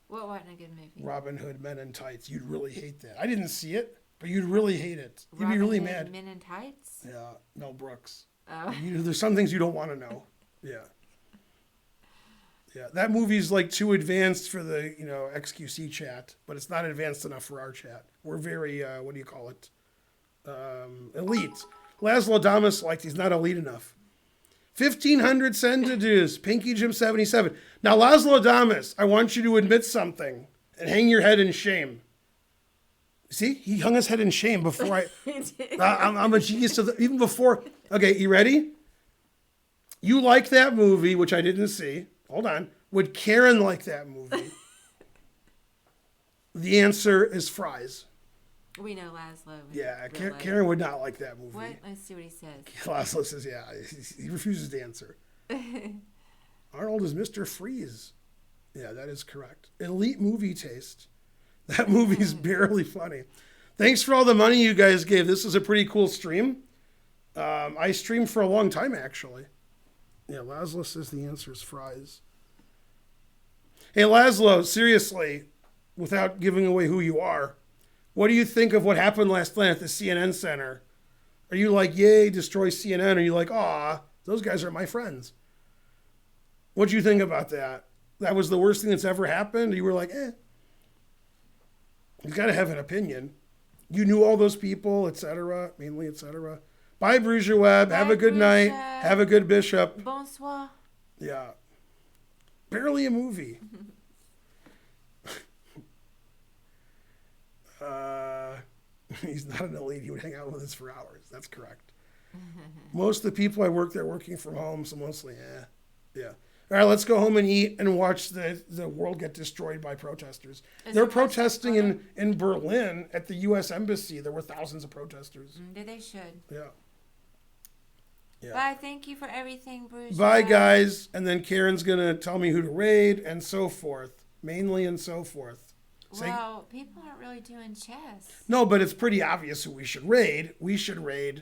What wasn't a good movie? Robin Hood Men in Tights. You'd really hate that. I didn't see it, but you'd really hate it. You'd be Robin really Hood mad. Men in Tights? Yeah, Mel Brooks. Oh. There's some things you don't want to know. Yeah. Yeah, that movie's like too advanced for the, XQC chat, but it's not advanced enough for our chat. We're very, what do you call it? Elite. Laszlo Damas liked he's not elite enough. 1,500 sentences, Pinky Jim 77. Now, Laszlo Damas, I want you to admit something and hang your head in shame. See, he hung his head in shame before I'm a genius even before. Okay, you ready? You like that movie, which I didn't see. Hold on. Would Karen like that movie? The answer is fries. We know Laszlo. Yeah, real life. Karen would not like that movie. What? Let's see what he says. Laszlo says, yeah, he refuses to answer. Arnold is Mr. Freeze. Yeah, that is correct. Elite movie taste. That movie's barely funny. Thanks for all the money you guys gave. This is a pretty cool stream. I streamed for a long time, actually. Yeah, Laszlo says the answer is fries. Hey, Laszlo, seriously, without giving away who you are, what do you think of what happened last night at the CNN Center? Are you like, yay, destroy CNN? Or are you like, aw, those guys are my friends? What do you think about that? That was the worst thing that's ever happened? Or you were like, eh. You got to have an opinion. You knew all those people, etc., mainly, etc. Bye, Bruja Web. Have a good night. Have a good Bishop. Bonsoir. Yeah. Barely a movie. He's not an elite. He would hang out with us for hours. That's correct. Most of the people I work there working from home, so mostly, yeah. All right, let's go home and eat and watch the world get destroyed by protesters. They're protesting in Berlin at the U.S. Embassy. There were thousands of protesters. They should. Yeah. Bye. Thank you for everything, Bruce. Bye, guys. And then Karen's going to tell me who to raid and so forth. Mainly and so forth. Well, people aren't really doing chess. No, but it's pretty obvious who we should raid. We should raid